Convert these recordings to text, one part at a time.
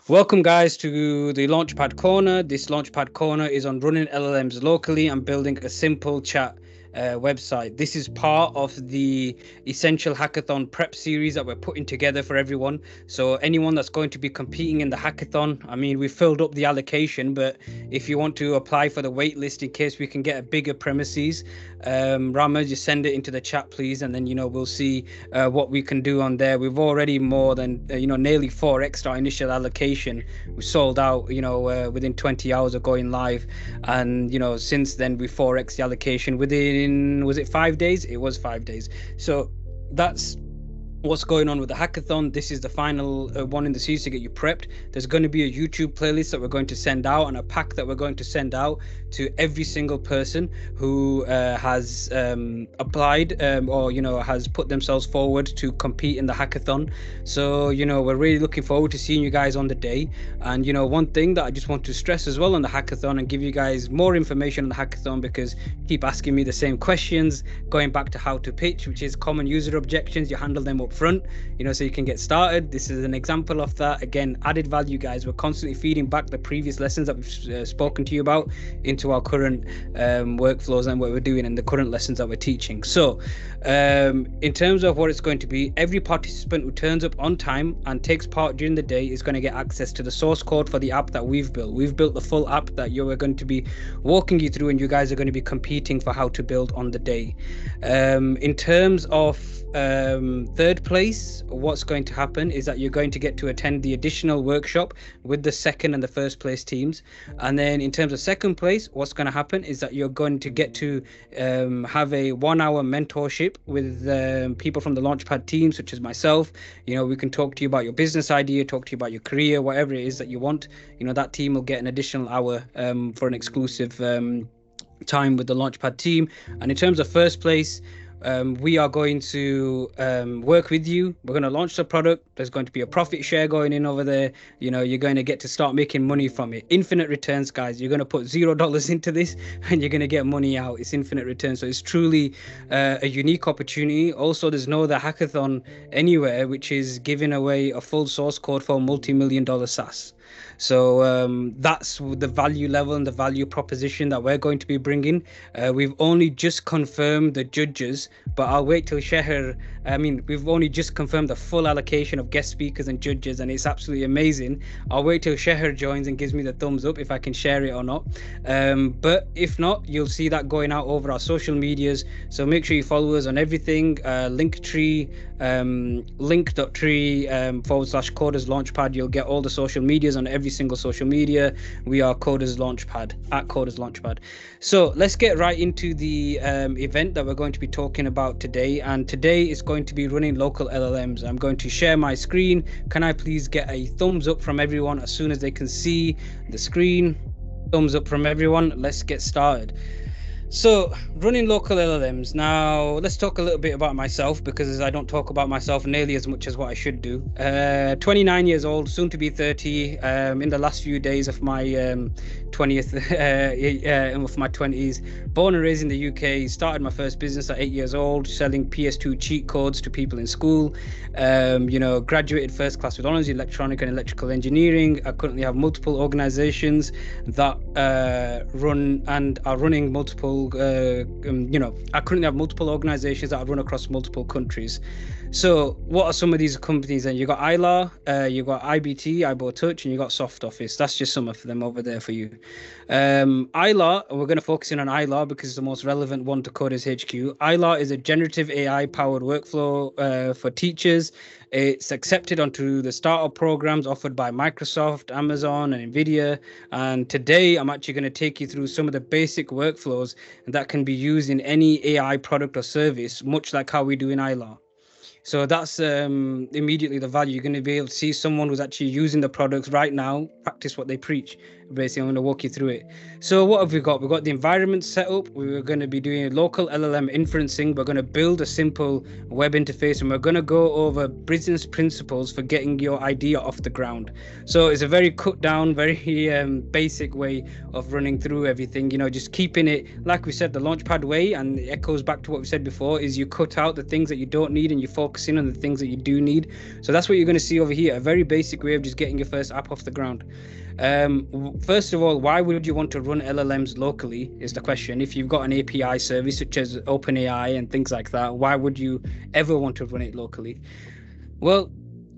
Welcome, guys, to the Launchpad Corner. This Launchpad Corner is on running LLMs locally and building a simple chat website. This is part of the Essential Hackathon prep series that we're putting together for everyone. So anyone that's going to be competing in the hackathon, I mean, we filled up the allocation, but if you want to apply for the wait list in case we can get a bigger premises, Rama, just send it into the chat, please, and then we'll see what we can do on there. We've already more than nearly 4x our initial allocation. We sold out within 20 hours of going live, and since then we 4x the allocation within, was it 5 days? It was 5 days. So that's what's going on with the hackathon. This is the final one in the series to get you prepped. There's going to be a YouTube playlist that we're going to send out, and a pack that we're going to send out to every single person who has applied or has put themselves forward to compete in the hackathon. So we're really looking forward to seeing you guys on the day. And one thing that I just want to stress as well on the hackathon and give you guys more information on the hackathon, because you keep asking me the same questions, going back to how to pitch, which is common user objections. You handle them up front, so you can get started. This is an example of that. Again, added value, guys. We're constantly feeding back the previous lessons that we've spoken to you about into our current workflows and what we're doing in the current lessons that we're teaching. So in terms of what it's going to be, every participant who turns up on time and takes part during the day is going to get access to the source code for the app that we've built. We've built the full app that you're going to be walking you through, and you guys are going to be competing for how to build on the day. In terms of third place, what's going to happen is that you're going to get to attend the additional workshop with the second and the first place teams. And then in terms of second place, what's going to happen is that you're going to get to have a 1 hour mentorship with people from the Launchpad team, such as myself. We can talk to you about your business idea, talk to you about your career, whatever it is that you want. That team will get an additional hour for an exclusive time with the Launchpad team. And in terms of first place, we are going to work with you. We're going to launch the product. There's going to be a profit share going in over there. You're going to get to start making money from it. Infinite returns, guys. You're going to put $0 into this and you're going to get money out. It's infinite returns. So it's truly a unique opportunity. Also, there's no other hackathon anywhere which is giving away a full source code for a multi-million-dollar SaaS. So that's the value level and the value proposition that we're going to be bringing. We've only just confirmed the judges, but I'll wait till Sheher. We've only just confirmed the full allocation of guest speakers and judges, and it's absolutely amazing. I'll wait till Sheher joins and gives me the thumbs up if I can share it or not. But if not, you'll see that going out over our social medias. So make sure you follow us on everything. Linktree, link.tree/Coders Launchpad. You'll get all the social medias on every single social media. We are Coders Launchpad, at Coders Launchpad. So let's get right into the event that we're going to be talking about today. And today is going to be running local LLMs. I'm going to share my screen. Can I please get a thumbs up from everyone as soon as they can see the screen? Thumbs up from everyone. Let's get started. So, running local LLMs. Now, let's talk a little bit about myself, because I don't talk about myself nearly as much as what I should do. 29 years old, soon to be 30. In the last few days of my 20th, of my 20s. Born and raised in the UK. Started my first business at 8 years old, selling PS2 cheat codes to people in school. Graduated first class with honours in electronic and electrical engineering. I currently have multiple organisations that run and are running multiple. I currently have multiple organizations that I run across multiple countries. So what are some of these companies? And you got ILAR, you got IBT, iBoTouch, and you got Soft Office. That's just some of them over there for you. ILAR, we're going to focus in on ILAR because it's the most relevant one to Coders HQ. ILAR is a generative AI powered workflow for teachers. It's accepted onto the startup programs offered by Microsoft, Amazon, and NVIDIA. And today I'm actually going to take you through some of the basic workflows that can be used in any AI product or service, much like how we do in ILAR. So that's immediately the value. You're going to be able to see someone who's actually using the products right now, practice what they preach. Basically, I'm going to walk you through it. So what have we got? We've got the environment set up. We're going to be doing local LLM inferencing. We're going to build a simple web interface, and we're going to go over business principles for getting your idea off the ground. So it's a very cut down, very basic way of running through everything, just keeping it, like we said, the Launchpad way, and it echoes back to what we said before, is you cut out the things that you don't need and you focus focusing on the things that you do need. So that's what you're going to see over here, a very basic way of just getting your first app off the ground. First of all, why would you want to run LLMs locally is the question. If you've got an API service such as OpenAI and things like that, why would you ever want to run it locally? Well,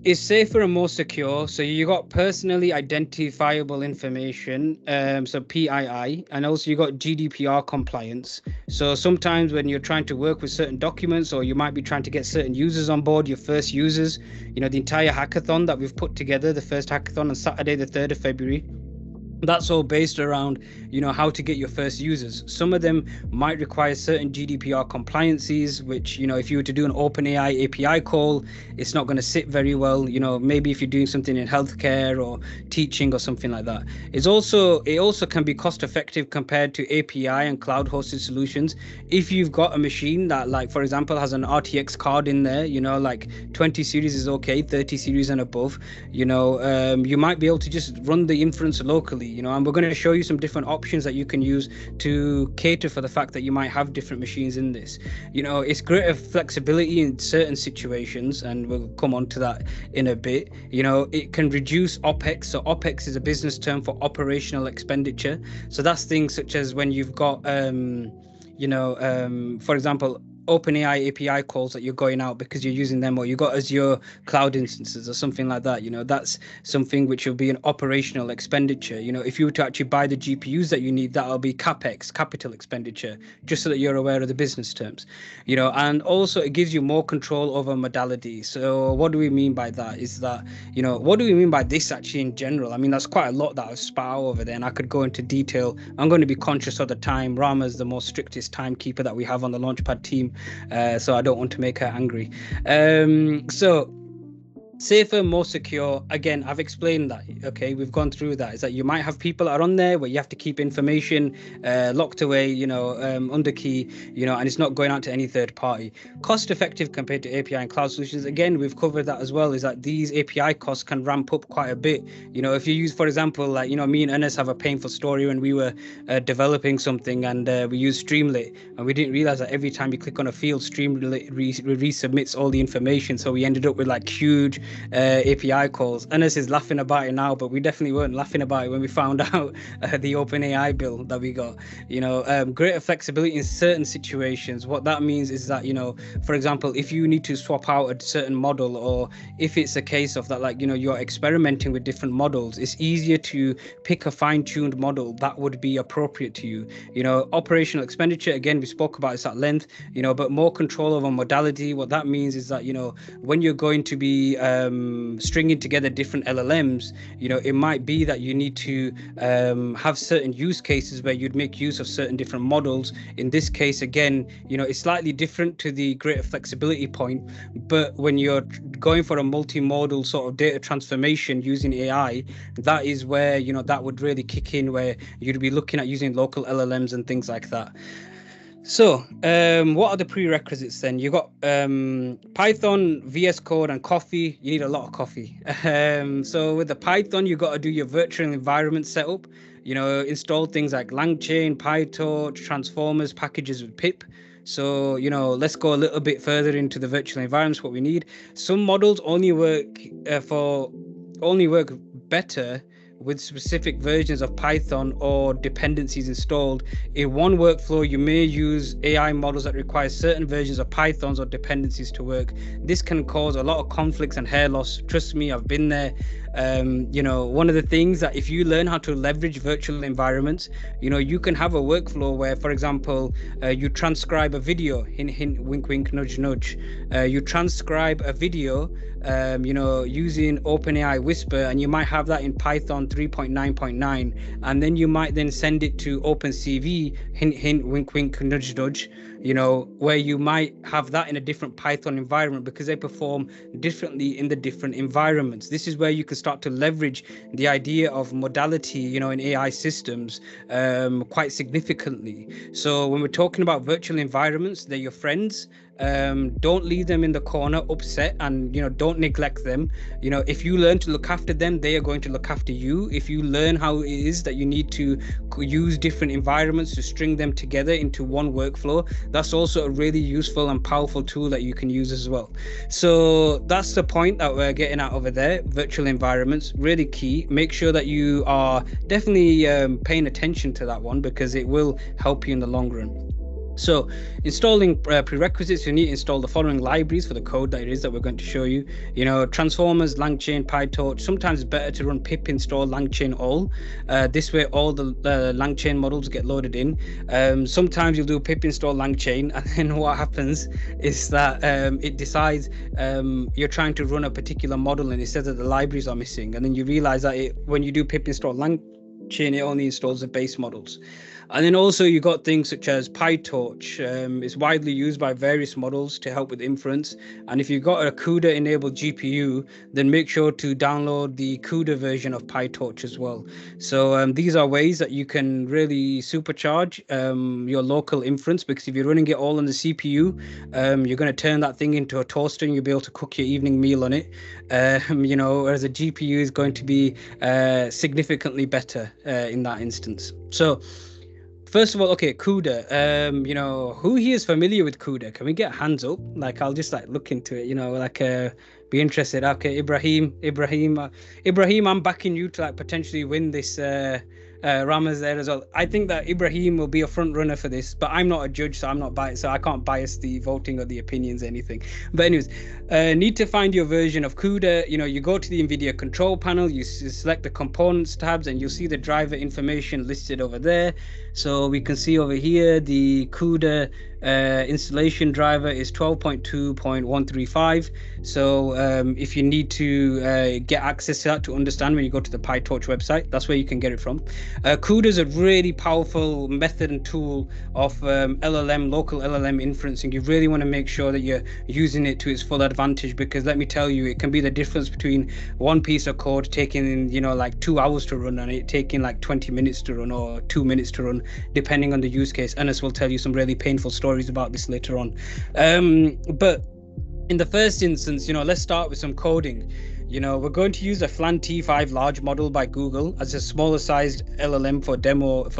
it's safer and more secure. So you got personally identifiable information, so PII, and also you got GDPR compliance. So sometimes when you're trying to work with certain documents, or you might be trying to get certain users on board, your first users, the entire hackathon that we've put together, the first hackathon on Saturday, the 3rd of February, that's all based around how to get your first users. Some of them might require certain GDPR compliances, which if you were to do an OpenAI API call, it's not going to sit very well. Maybe if you're doing something in healthcare or teaching or something like that. It also can be cost effective compared to API and cloud hosted solutions. If you've got a machine that, like, for example, has an RTX card in there, like 20 series is okay, 30 series and above, you might be able to just run the inference locally. And we're going to show you some different options that you can use to cater for the fact that you might have different machines in this. It's greater flexibility in certain situations, and we'll come on to that in a bit. It can reduce OPEX. So OPEX is a business term for operational expenditure. So that's things such as when you've got, for example, OpenAI API calls that you're going out because you're using them, or you got Azure cloud instances or something like that. That's something which will be an operational expenditure. If you were to actually buy the GPUs that you need, that'll be CapEx, capital expenditure, just so that you're aware of the business terms. And also it gives you more control over modality. So what do we mean by that? Is that, what do we mean by this actually in general? I mean, that's quite a lot that I've spat out over there, and I could go into detail. I'm going to be conscious of the time. Rama's the most strictest timekeeper that we have on the Launchpad team. So I don't want to make her angry. So safer, more secure. Again, I've explained that. Okay, we've gone through that. Is that you might have people that are on there where you have to keep information locked away, under key, and it's not going out to any third party. Cost effective compared to API and cloud solutions. Again, we've covered that as well. Is that these API costs can ramp up quite a bit. If you use, for example, like me and Ernest have a painful story when we were developing something, and we used Streamlit, and we didn't realize that every time you click on a field, Streamlit resubmits all the information. So we ended up with like huge API calls. Ernest is laughing about it now, but we definitely weren't laughing about it when we found out the OpenAI bill that we got. Greater flexibility in certain situations. What that means is that, for example, if you need to swap out a certain model, or if it's a case of that, like, you're experimenting with different models, it's easier to pick a fine-tuned model that would be appropriate to you. Operational expenditure, again, we spoke about this at length, but more control over modality. What that means is that, when you're going to be stringing together different LLMs, it might be that you need to have certain use cases where you'd make use of certain different models. In this case, again, it's slightly different to the greater flexibility point, but when you're going for a multimodal sort of data transformation using AI, that is where, that would really kick in, where you'd be looking at using local LLMs and things like that. So what are the prerequisites then? You got Python, VS Code, and coffee. You need a lot of coffee. So with the Python, you got to do your virtual environment setup. Install things like LangChain, PyTorch, transformers, packages with pip. So, let's go a little bit further into the virtual environments, what we need. Some models only work better with specific versions of Python or dependencies installed. In one workflow, you may use AI models that require certain versions of Pythons or dependencies to work. This can cause a lot of conflicts and hair loss. Trust me, I've been there. One of the things that if you learn how to leverage virtual environments, you can have a workflow where, for example, you transcribe a video, hint, hint, wink, wink, nudge, nudge. You transcribe a video, using OpenAI Whisper, and you might have that in Python 3.9.9, and then you might then send it to OpenCV, hint, hint, wink, wink, nudge, nudge, where you might have that in a different Python environment because they perform differently in the different environments. This is where you can start to leverage the idea of modality, in AI systems quite significantly. So when we're talking about virtual environments, they're your friends. Don't leave them in the corner upset, and don't neglect them. If you learn to look after them, they are going to look after you. If you learn how it is that you need to use different environments to string them together into one workflow, that's also a really useful and powerful tool that you can use as well. So that's the point that we're getting at over there. Virtual environments, really key. Make sure that you are definitely paying attention to that one, because it will help you in the long run. So installing prerequisites, you need to install the following libraries for the code that it is that we're going to show you. Transformers, LangChain, PyTorch. Sometimes it's better to run pip install LangChain all. This way all the LangChain models get loaded in. Sometimes you'll do pip install LangChain, and then what happens is that it decides you're trying to run a particular model, and it says that the libraries are missing, and then you realize that when you do pip install LangChain, it only installs the base models. And then also you got things such as PyTorch. It's widely used by various models to help with inference. And if you've got a CUDA enabled GPU, then make sure to download the CUDA version of PyTorch as well. So these are ways that you can really supercharge your local inference, because if you're running it all on the CPU, you're going to turn that thing into a toaster and you'll be able to cook your evening meal on it. Whereas a GPU is going to be significantly better in that instance. So first of all, okay, CUDA. Who here is familiar with CUDA? Can we get hands up? I'll just look into it. Be interested. Okay, Ibrahim, I'm backing you to potentially win this. Rama's there as well. I think that Ibrahim will be a front runner for this, but I'm not a judge, so I'm not biased, so I can't bias the voting or the opinions or anything. But anyways, need to find your version of CUDA. You go to the NVIDIA control panel, you select the components tabs, and you'll see the driver information listed over there. So we can see over here the CUDA installation driver is 12.2.135. So if you need to get access to that to understand, when you go to the PyTorch website, that's where you can get it from. CUDA is a really powerful method and tool of local LLM inferencing. You really want to make sure that you're using it to its full advantage, because let me tell you, it can be the difference between one piece of code taking 2 hours to run, and it taking 20 minutes to run, or 2 minutes to run, depending on the use case. Anas will tell you some really painful stories about this later on. But in the first instance, let's start with some coding. We're going to use a FLAN T5 large model by Google as a smaller sized LLM for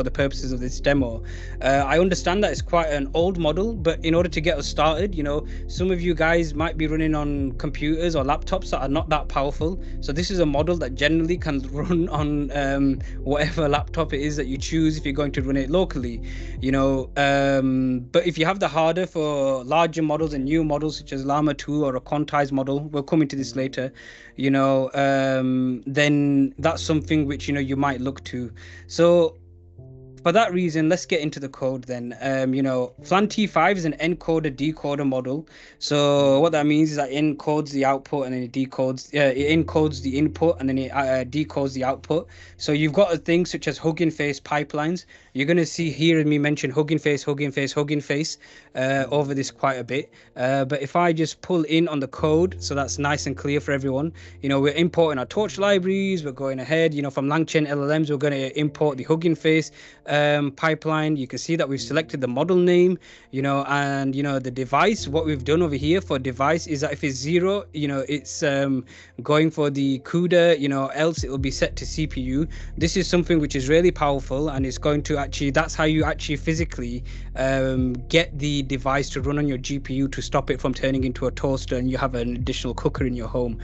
the purposes of this demo. I understand that it's quite an old model, but in order to get us started, some of you guys might be running on computers or laptops that are not that powerful. So this is a model that generally can run on whatever laptop it is that you choose if you're going to run it locally. But if you have the harder for larger models and new models such as Llama 2 or a quantized model, we'll come into this later, then that's something which you might look to. So for that reason, let's get into the code then. FLAN T5 is an encoder decoder model. So what that means is that it encodes the output and then it decodes. It encodes the input and then it decodes the output. So you've got things such as Hugging Face pipelines. You're going to see here me mention Hugging Face over this quite a bit. But if I just pull in on the code, so that's nice and clear for everyone. We're importing our Torch libraries. We're going ahead. From LangChain LLMs, we're going to import the Hugging Face pipeline. You can see that we've selected the model name, and the device. What we've done over here for device is that if it's 0, it's going for the CUDA, else it will be set to CPU. This is something which is really powerful, and it's going to that's how you actually physically get the device to run on your GPU to stop it from turning into a toaster and you have an additional cooker in your home.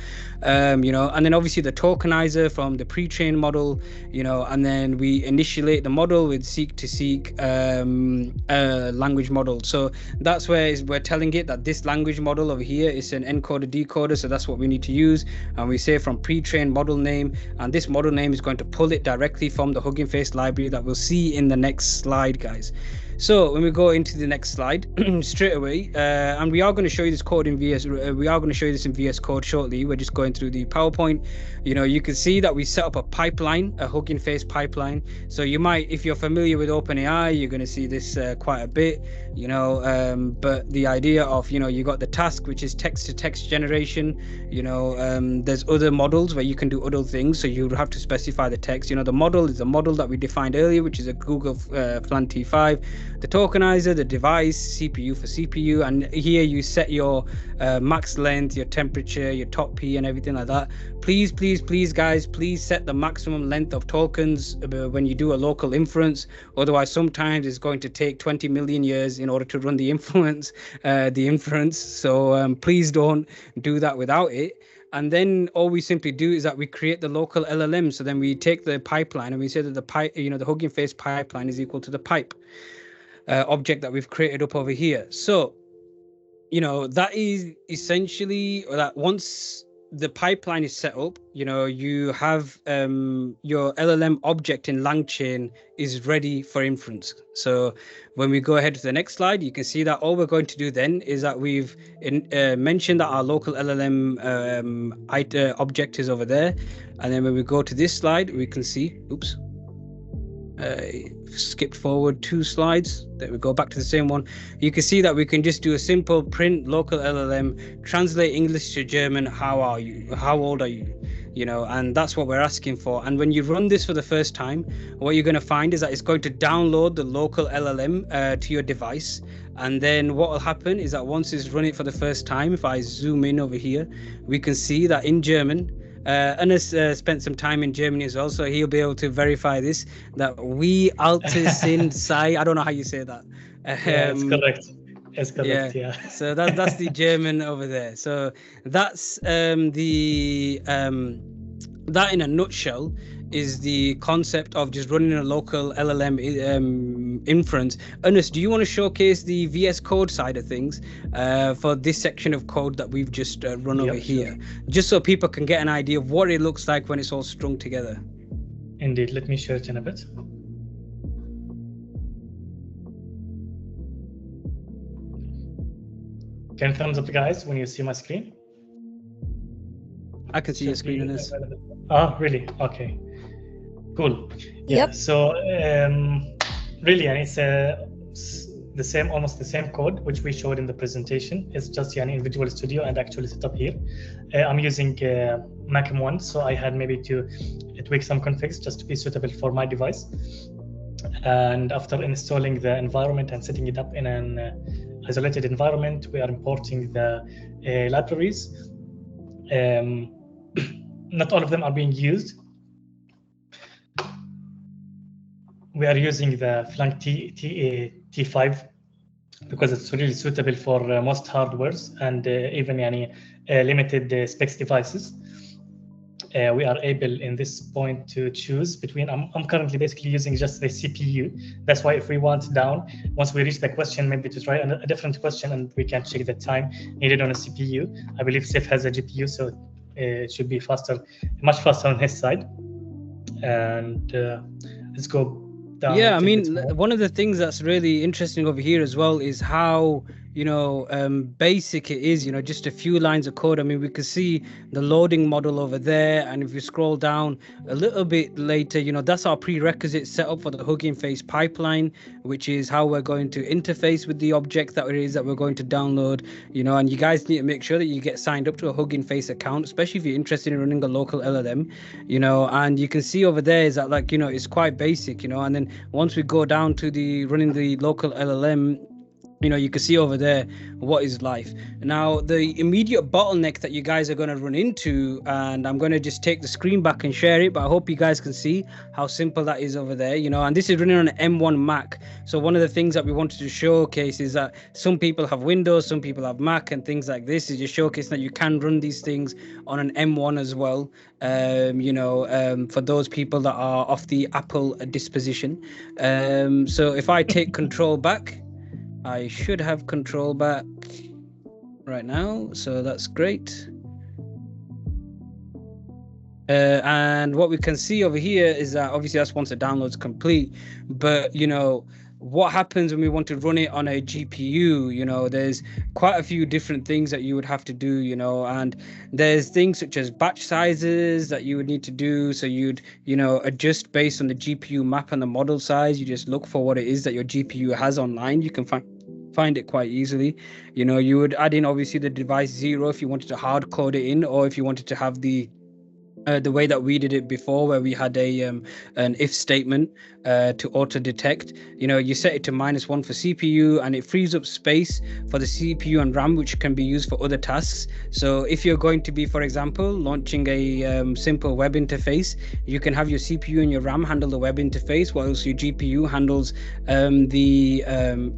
And then obviously the tokenizer from the pre-trained model, and then we initiate the model with seek to seek language model. So that's where we're telling it that this language model over here is an encoder decoder, so that's what we need to use. And we say from pre-trained model name, and this model name is going to pull it directly from the Hugging Face library that we'll see in the next slide, guys. So when we go into the next slide straight away, and we are going to show you this code in VS. We are going to show you this in VS Code shortly. We're just going through the PowerPoint. You can see that we set up a pipeline, a Hugging Face pipeline. So you might, if you're familiar with OpenAI, you're going to see this quite a bit. But the idea of you got the task, which is text to text generation. There's other models where you can do other things, so you have to specify the text. The model is the model that we defined earlier, which is a Google FLAN T5. the tokenizer, the device, CPU for CPU, and here you set your max length, your temperature, your top P, and everything like that. Please, please, please, guys, please set the maximum length of tokens when you do a local inference. Otherwise, sometimes it's going to take 20 million years in order to run the inference. So please don't do that without it. And then all we simply do is that we create the local LLM. So then we take the pipeline and we say that the pipe, the Hugging Face pipeline is equal to the pipe object that we've created up over here. So, that is essentially that once the pipeline is set up, you have your LLM object in LangChain is ready for inference. So when we go ahead to the next slide, you can see that all we're going to do then is that we've mentioned that our local LLM object is over there. And then when we go to this slide, we can see, skipped forward 2 slides, then we go back to the same one. You can see that we can just do a simple print local LLM, translate English to German, how are you, how old are you, and that's what we're asking for. And when you run this for the first time, what you're going to find is that it's going to download the local LLM to your device. And then what will happen is that once it's run it for the first time, if I zoom in over here, we can see that in German, Anas spent some time in Germany as well, so he'll be able to verify this, that we alte sind sei, I don't know how you say that. Yeah, it's correct. It's correct, yeah. So that's the German over there. So that's that in a nutshell is the concept of just running a local LLM inference. Ernest, do you want to showcase the VS Code side of things for this section of code that we've just run over here, just so people can get an idea of what it looks like when it's all strung together? Indeed, let me share it in a bit. Can you thumbs up, guys, when you see my screen? I can see your screen, Ernest. Oh, really? Okay. Cool. Yeah. Yep. So really, and it's the same, almost the same code which we showed in the presentation. It's just in Visual Studio and actually set up here. I'm using Mac M1, so I had maybe to tweak some configs just to be suitable for my device. And after installing the environment and setting it up in an isolated environment, we are importing the libraries. Not all of them are being used. We are using the Flink T5 because it's really suitable for most hardwares and even limited specs devices. We are able in this point to choose between, I'm currently basically using just the CPU. That's why if we want down, once we reach the question, maybe to try a different question and we can check the time needed on a CPU. I believe Sif has a GPU, so it should be faster, much faster on his side. And let's go down. Yeah, I mean, one of the things that's really interesting over here as well is how basic it is, just a few lines of code. I mean, we can see the loading model over there, and if you scroll down a little bit later, that's our prerequisite setup for the Hugging Face pipeline, which is how we're going to interface with the object that it is that we're going to download, and you guys need to make sure that you get signed up to a Hugging Face account, especially if you're interested in running a local LLM, and you can see over there is that it's quite basic, and then once we go down to the running the local LLM, you can see over there what is life. Now, the immediate bottleneck that you guys are going to run into, and I'm going to just take the screen back and share it, but I hope you guys can see how simple that is over there, and this is running on an M1 Mac. So one of the things that we wanted to showcase is that some people have Windows, some people have Mac, and things like this is just showcasing that you can run these things on an M1 as well, for those people that are off the Apple disposition. So if I take control back, I should have control back right now, so that's great. And what we can see over here is that obviously that's once the download's complete, but what happens when we want to run it on a GPU, there's quite a few different things that you would have to do, and there's things such as batch sizes that you would need to do. So you'd, adjust based on the GPU map and the model size. You just look for what it is that your GPU has online. You can find it quite easily. You would add in obviously the device 0 if you wanted to hard code it in, or if you wanted to have the the way that we did it before, where we had an if statement to auto detect. You set it to -1 for CPU, and it frees up space for the CPU and RAM, which can be used for other tasks. So if you're going to be, for example, launching a simple web interface, you can have your CPU and your RAM handle the web interface, whilst your GPU handles the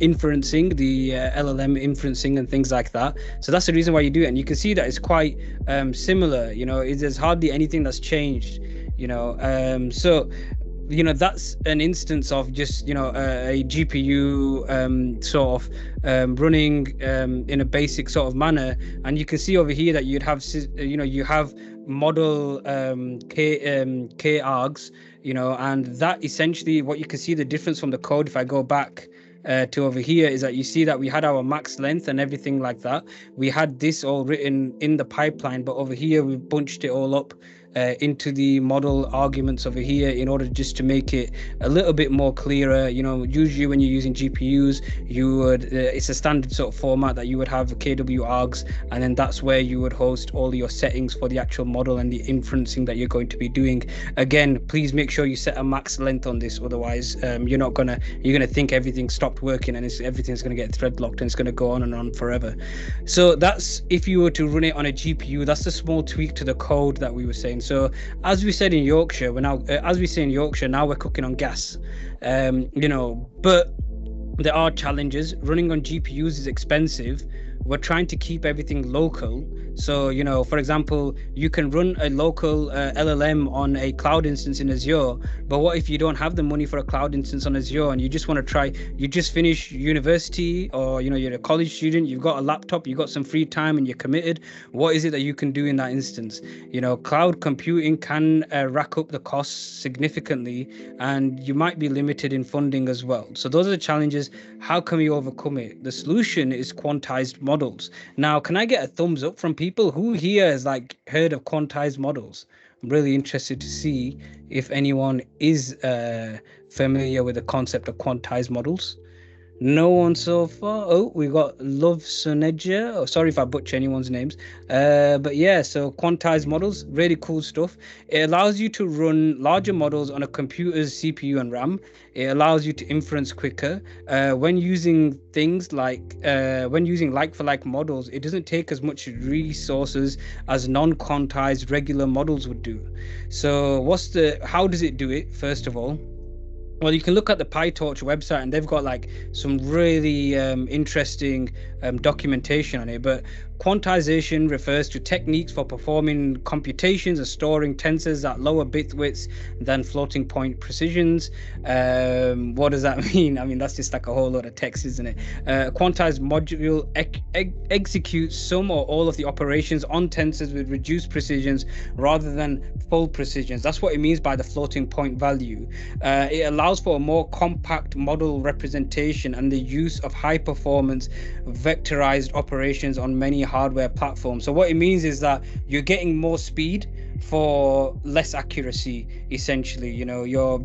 inferencing, the LLM inferencing and things like that. So that's the reason why you do it. And you can see that it's quite similar. There's hardly anything that's changed. So that's an instance of just a GPU sort of running in a basic sort of manner. And you can see over here that you'd have you have model k args, and that essentially, what you can see the difference from the code, if I go back to over here, is that you see that we had our max length and everything like that. We had this all written in the pipeline, but over here we've bunched it all up into the model arguments over here in order just to make it a little bit more clearer. Usually when you're using GPUs, you would it's a standard sort of format that you would have KW args, and then that's where you would host all your settings for the actual model and the inferencing that you're going to be doing. Again, please make sure you set a max length on this, otherwise you're gonna think everything stopped working, and everything's gonna get thread locked, and it's gonna go on and on forever. So that's if you were to run it on a GPU. That's a small tweak to the code that we were saying. So as we said in Yorkshire, now we're cooking on gas. But there are challenges. Running on GPUs is expensive. We're trying to keep everything local. So, for example, you can run a local LLM on a cloud instance in Azure, but what if you don't have the money for a cloud instance on Azure, and you just want to you just finished university, or, you're a college student, you've got a laptop, you've got some free time and you're committed. What is it that you can do in that instance? Cloud computing can rack up the costs significantly, and you might be limited in funding as well. So those are the challenges. How can we overcome it? The solution is quantized models. Now, can I get a thumbs up from people who here has heard of quantized models? I'm really interested to see if anyone is familiar with the concept of quantized models. No one so far. Oh, we got Love Soneja. Oh, sorry if I butcher anyone's names. But yeah, so quantized models, really cool stuff. It allows you to run larger models on a computer's CPU and RAM. It allows you to inference quicker. When using things when using like-for-like models, it doesn't take as much resources as non-quantized regular models would do. So how does it do it, first of all? Well, you can look at the PyTorch website, and they've got some really interesting documentation on it. But quantization refers to techniques for performing computations and storing tensors at lower bit widths than floating point precisions. What does that mean? I mean, that's just a whole lot of text, isn't it? Quantized module executes some or all of the operations on tensors with reduced precisions rather than full precisions. That's what it means by the floating point value. It allows for a more compact model representation and the use of high performance vectorized operations on many hardware platforms. So what it means is that you're getting more speed for less accuracy, essentially. You're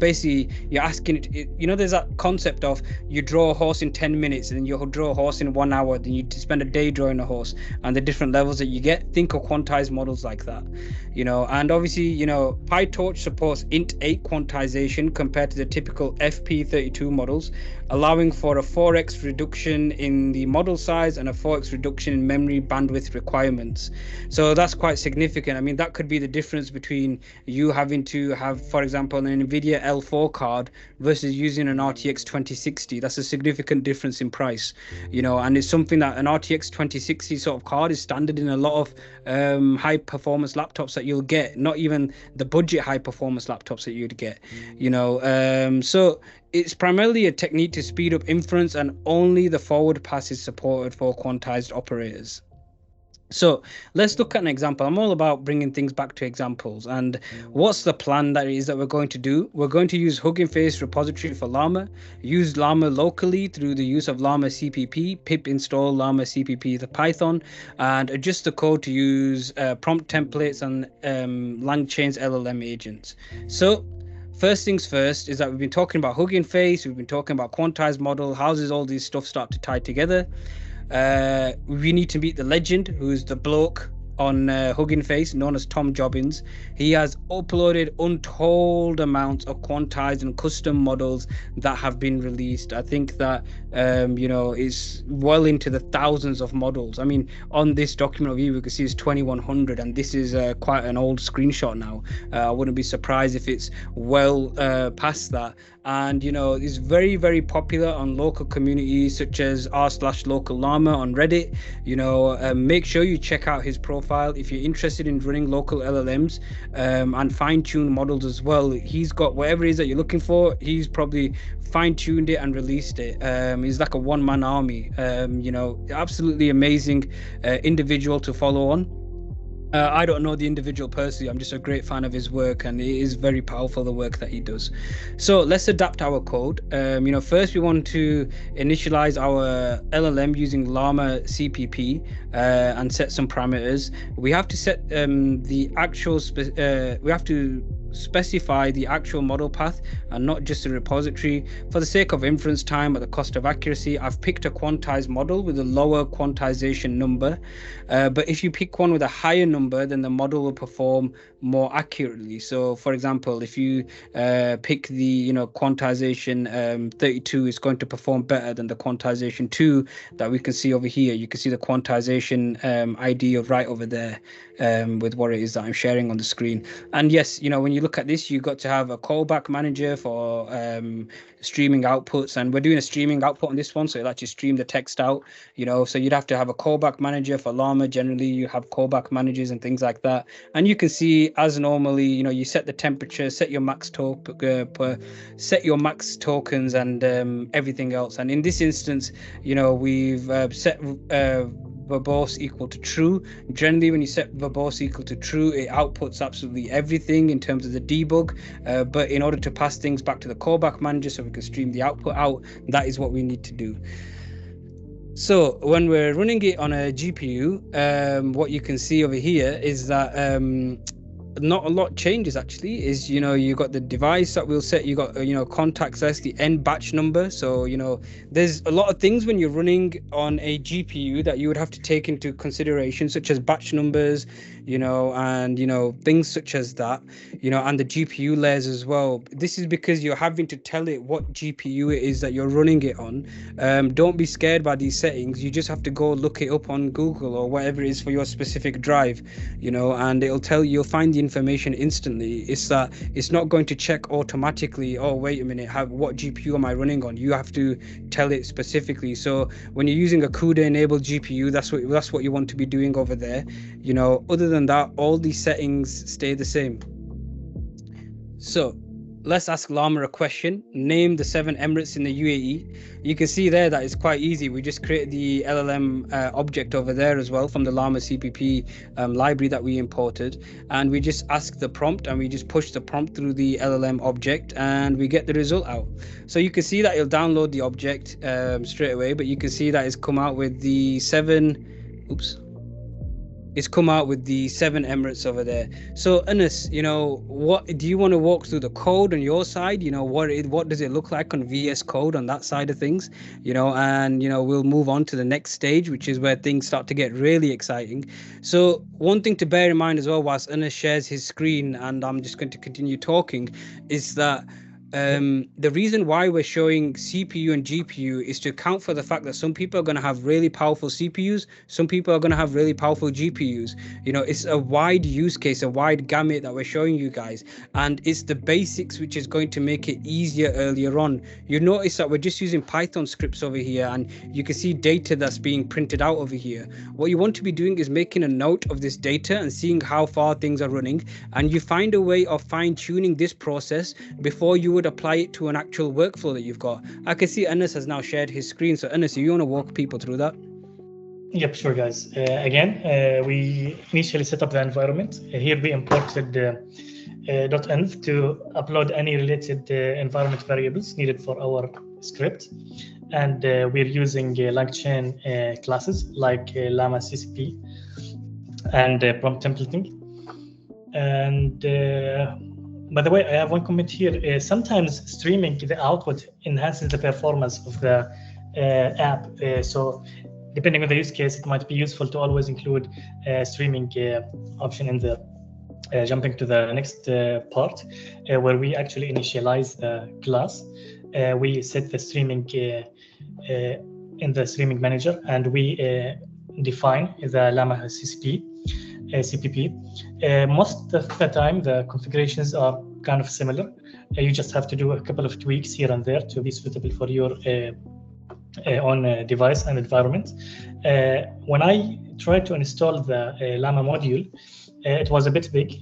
asking it, there's that concept of you draw a horse in 10 minutes and then you'll draw a horse in 1 hour, then you spend a day drawing a horse, and the different levels that you get. Think of quantized models like that. And obviously, PyTorch supports int8 quantization compared to the typical FP32 models, allowing for a 4x reduction in the model size and a 4x reduction in memory bandwidth requirements. So that's quite significant. I mean, that could be the difference between you having to have, for example, an NVIDIA L4 card versus using an RTX 2060. That's a significant difference in price, and it's something that an RTX 2060 sort of card is standard in a lot of high performance laptops that you'll get, not even the budget high performance laptops that you'd get. So it's primarily a technique to speed up inference, and only the forward pass is supported for quantized operators. So let's look at an example. I'm all about bringing things back to examples. And what's the plan that is that we're going to do? We're going to use Hugging Face repository for Llama, use Llama locally through the use of Llama CPP, pip install Llama CPP the Python, and adjust the code to use prompt templates and LangChain's LLM agents. So first things first is that we've been talking about Hugging Face, we've been talking about quantized model. How does all this stuff start to tie together? We need to meet the legend, who's the bloke on Hugging Face, known as Tom Jobbins. He has uploaded untold amounts of quantized and custom models that have been released. I think that it's well into the thousands of models. I mean, on this document of view, we can see it's 2100, and this is quite an old screenshot now. I wouldn't be surprised if it's well past that. And it's very, very popular on local communities such as r/local llama on Reddit. Make sure you check out his profile if you're interested in running local LLMs and fine-tune models as well. He's got whatever it is that you're looking for. He's probably fine-tuned it and released it. He's like a one-man army. Absolutely amazing individual to follow on. I don't know the individual personally. I'm just a great fan of his work, and it is very powerful, the work that he does. So let's adapt our code. First we want to initialize our LLM using Llama CPP and set some parameters. We have to set the actual we have to specify the actual model path and not just a repository. For the sake of inference time at the cost of accuracy, I've picked a quantized model with a lower quantization number, but if you pick one with a higher number, then the model will perform more accurately. So for example, if you pick the quantization 32, is going to perform better than the quantization 2 that we can see over here. You can see the quantization ID of right over there with what it is that I'm sharing on the screen. And yes, when you look at this, you've got to have a callback manager for streaming outputs, and we're doing a streaming output on this one, so it'll actually stream the text out. So you'd have to have a callback manager for Llama. Generally you have callback managers and things like that, and you can see as normally, you set the temperature, set your max tokens and everything else. And in this instance, we've set verbose equal to true. Generally, when you set verbose equal to true, it outputs absolutely everything in terms of the debug, but in order to pass things back to the callback manager so we can stream the output out, that is what we need to do. So when we're running it on a GPU, what you can see over here is that not a lot changes actually. Is you got the device that we'll set, you got contact size, the end batch number. So there's a lot of things when you're running on a GPU that you would have to take into consideration, such as batch numbers, and things such as that, and the GPU layers as well. This is because you're having to tell it what GPU it is that you're running it on. Don't be scared by these settings. You just have to go look it up on Google or whatever it is for your specific drive, and you'll find the information instantly. It's that it's not going to check automatically, oh wait a minute, what GPU am I running on? You have to tell it specifically. So when you're using a CUDA enabled GPU, that's what you want to be doing over there. Other than that, all these settings stay the same. So let's ask Llama a question. Name the 7 Emirates in the UAE. You can see there that it's quite easy. We just create the LLM object over there as well from the Llama CPP library that we imported, and we just ask the prompt and we just push the prompt through the LLM object and we get the result out. So you can see that it'll download the object straight away, but you can see that it's come out with the 7 Emirates over there. So Anas, what do you want to walk through the code on your side? What does it look like on VS Code on that side of things? And we'll move on to the next stage, which is where things start to get really exciting. So one thing to bear in mind as well, whilst Anas shares his screen and I'm just going to continue talking, is that the reason why we're showing CPU and GPU is to account for the fact that some people are going to have really powerful CPUs, some people are going to have really powerful GPUs. It's a wide use case, a wide gamut that we're showing you guys, and it's the basics which is going to make it easier earlier on. You notice that we're just using Python scripts over here, and you can see data that's being printed out over here. What you want to be doing is making a note of this data and seeing how far things are running, and you find a way of fine-tuning this process before you would apply it to an actual workflow that you've got. I can see Anas has now shared his screen. So Anas, you want to walk people through that? Yep, sure, guys. We initially set up the environment. Here we imported .env to upload any related environment variables needed for our script. And we're using LangChain classes like Llama CCP and prompt templating. And by the way, I have one comment here. Sometimes streaming the output enhances the performance of the app. So depending on the use case, it might be useful to always include a streaming option in the jumping to the next part, where we actually initialize the class. We set the streaming in the streaming manager, and we define the Llama CPP. Most of the time, the configurations are kind of similar. You just have to do a couple of tweaks here and there to be suitable for your own device and environment. When I tried to install the Llama module, it was a bit big,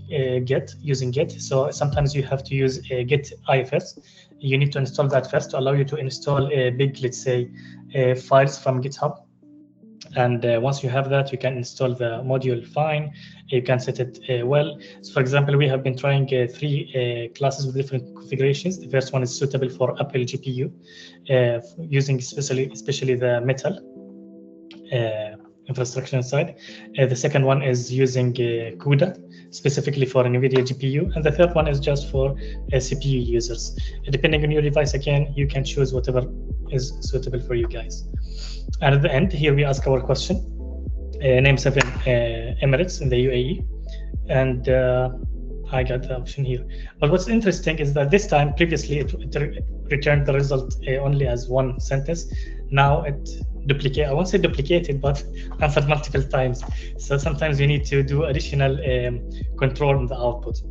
using Git. So sometimes you have to use Git IFS. You need to install that first to allow you to install big, let's say, files from GitHub. And once you have that, you can install the module fine. You can set it well. So for example, we have been trying 3 classes with different configurations. The first one is suitable for Apple GPU, using especially the Metal infrastructure inside. The second one is using CUDA, specifically for NVIDIA GPU. And the third one is just for CPU users. Depending on your device, again, you can choose whatever is suitable for you guys. And at the end, here we ask our question, name 7 Emirates in the UAE. And I got the option here. But what's interesting is that this time, previously, it returned the result only as one sentence. Now it I won't say duplicated, but answered multiple times. So sometimes you need to do additional control on the output.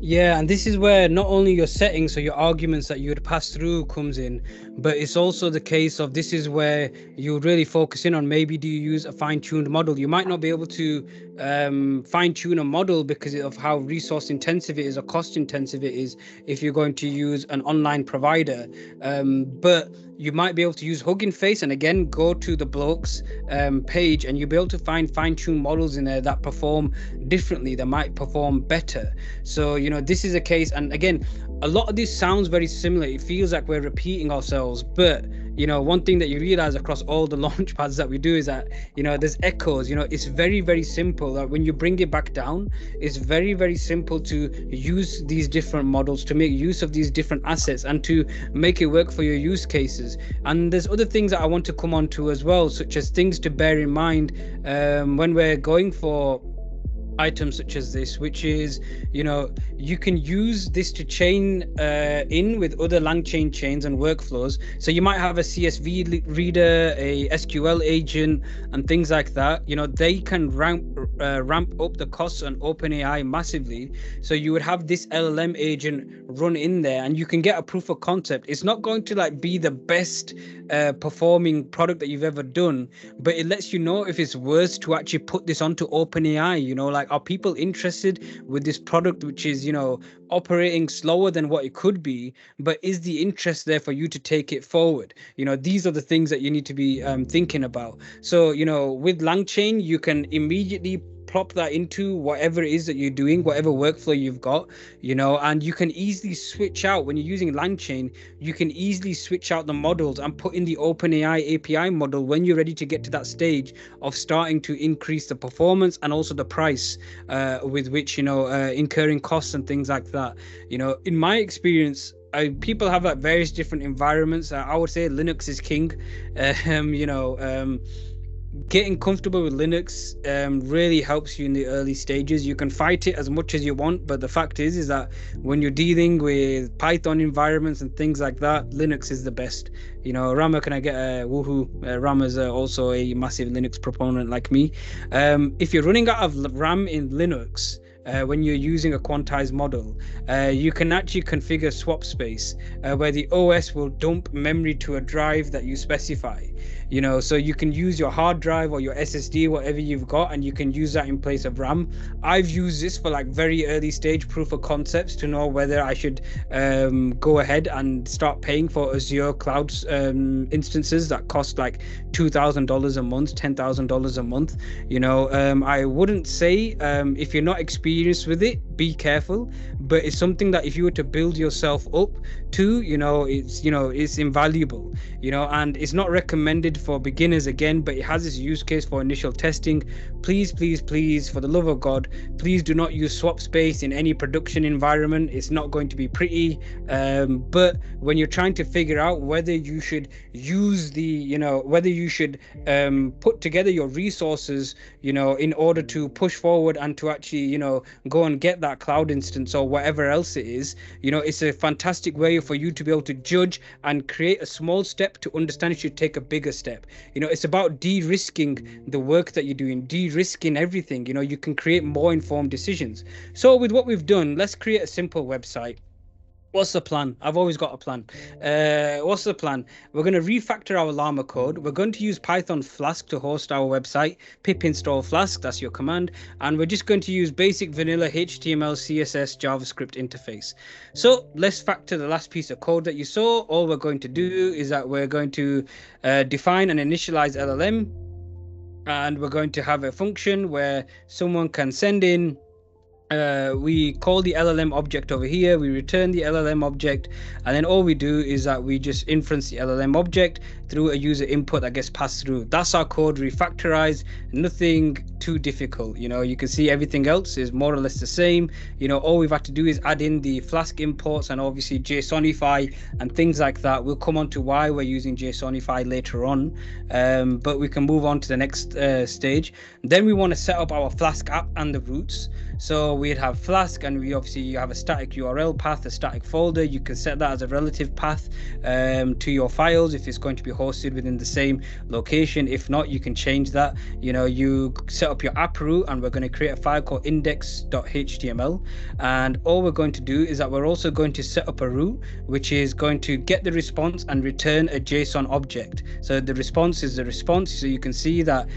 Yeah, and this is where not only your settings, so your arguments that you would pass through comes in, but it's also the case of this is where you really focus in on maybe do you use a fine-tuned model. You might not be able to fine-tune a model because of how resource intensive it is or cost intensive it is if you're going to use an online provider, but you might be able to use Hugging Face, and again, go to the blokes page and you'll be able to find fine-tuned models in there that perform differently, that might perform better. So, you know, this is a case, and again, a lot of this sounds very similar. It feels like we're repeating ourselves, but you know, one thing that you realize across all the launchpads that we do is that, you know, there's echoes. You know, it's very, very simple. Like when you bring it back down, it's very, very simple to use these different models, to make use of these different assets and to make it work for your use cases. And there's other things that I want to come on to as well, such as things to bear in mind when we're going for items such as this, which is, you know, you can use this to chain in with other LangChain chains and workflows. So you might have a CSV reader, a SQL agent, and things like that. You know, they can ramp up the costs on OpenAI massively. So you would have this LLM agent run in there, and you can get a proof of concept. It's not going to like be the best performing product that you've ever done, but it lets you know if it's worth to actually put this onto OpenAI. You know, like, are people interested with this product, which is, you know, operating slower than what it could be, but is the interest there for you to take it forward? You know, these are the things that you need to be thinking about. So, you know, with LangChain, you can immediately plop that into whatever it is that you're doing, whatever workflow you've got, you know, and you can easily switch out when you're using LangChain. You can easily switch out the models and put in the OpenAI API model when you're ready to get to that stage of starting to increase the performance and also the price with which, you know, incurring costs and things like that. You know, in my experience, people have like various different environments. I would say Linux is king. You know, getting comfortable with Linux really helps you in the early stages. You can fight it as much as you want, but the fact is that when you're dealing with Python environments and things like that, Linux is the best. You know, Rama, can I get a woohoo? Rama's also a massive Linux proponent like me. If you're running out of RAM in Linux, when you're using a quantized model, you can actually configure swap space where the OS will dump memory to a drive that you specify. You know, so you can use your hard drive or your SSD, whatever you've got, and you can use that in place of RAM. I've used this for like very early stage proof of concepts to know whether I should go ahead and start paying for Azure cloud instances that cost like $2,000 a month, $10,000 a month. You know, I wouldn't say if you're not experienced experience with it, be careful. But it's something that if you were to build yourself up to, it's invaluable, and it's not recommended for beginners again, but it has this use case for initial testing. Please, please, please, for the love of God, please do not use swap space in any production environment. It's not going to be pretty. But when you're trying to figure out whether you should use whether you should put together your resources, in order to push forward and to actually, go and get that cloud instance or whatever else it is, it's a fantastic way for you to be able to judge and create a small step to understand you should take a bigger step. It's about de-risking the work that you're doing, de-risking everything. You can create more informed decisions. So with what we've done, let's create a simple website. What's the plan? I've always got a plan. What's the plan? We're going to refactor our Llama code. We're going to use Python Flask to host our website. Pip install Flask, that's your command. And we're just going to use basic vanilla HTML, CSS, JavaScript interface. So let's factor the last piece of code that you saw. All we're going to do is that we're going to define and initialize LLM. And we're going to have a function where someone can send in we call the LLM object over here, we return the LLM object, and then all we do is that we just inference the LLM object through a user input that gets passed through. That's our code refactorized, nothing too difficult. You can see everything else is more or less the same. All we've had to do is add in the Flask imports and obviously JSONify and things like that. We'll come on to why we're using JSONify later on, but we can move on to the next stage. Then we want to set up our Flask app and the routes. So we'd have Flask, and you have a static URL path, a static folder. You can set that as a relative path to your files if it's going to be hosted within the same location. If not, you can change that. You set up your app route, and we're going to create a file called index.html. And all we're going to do is that we're also going to set up a route which is going to get the response and return a JSON object. So the response is the response. So you can see that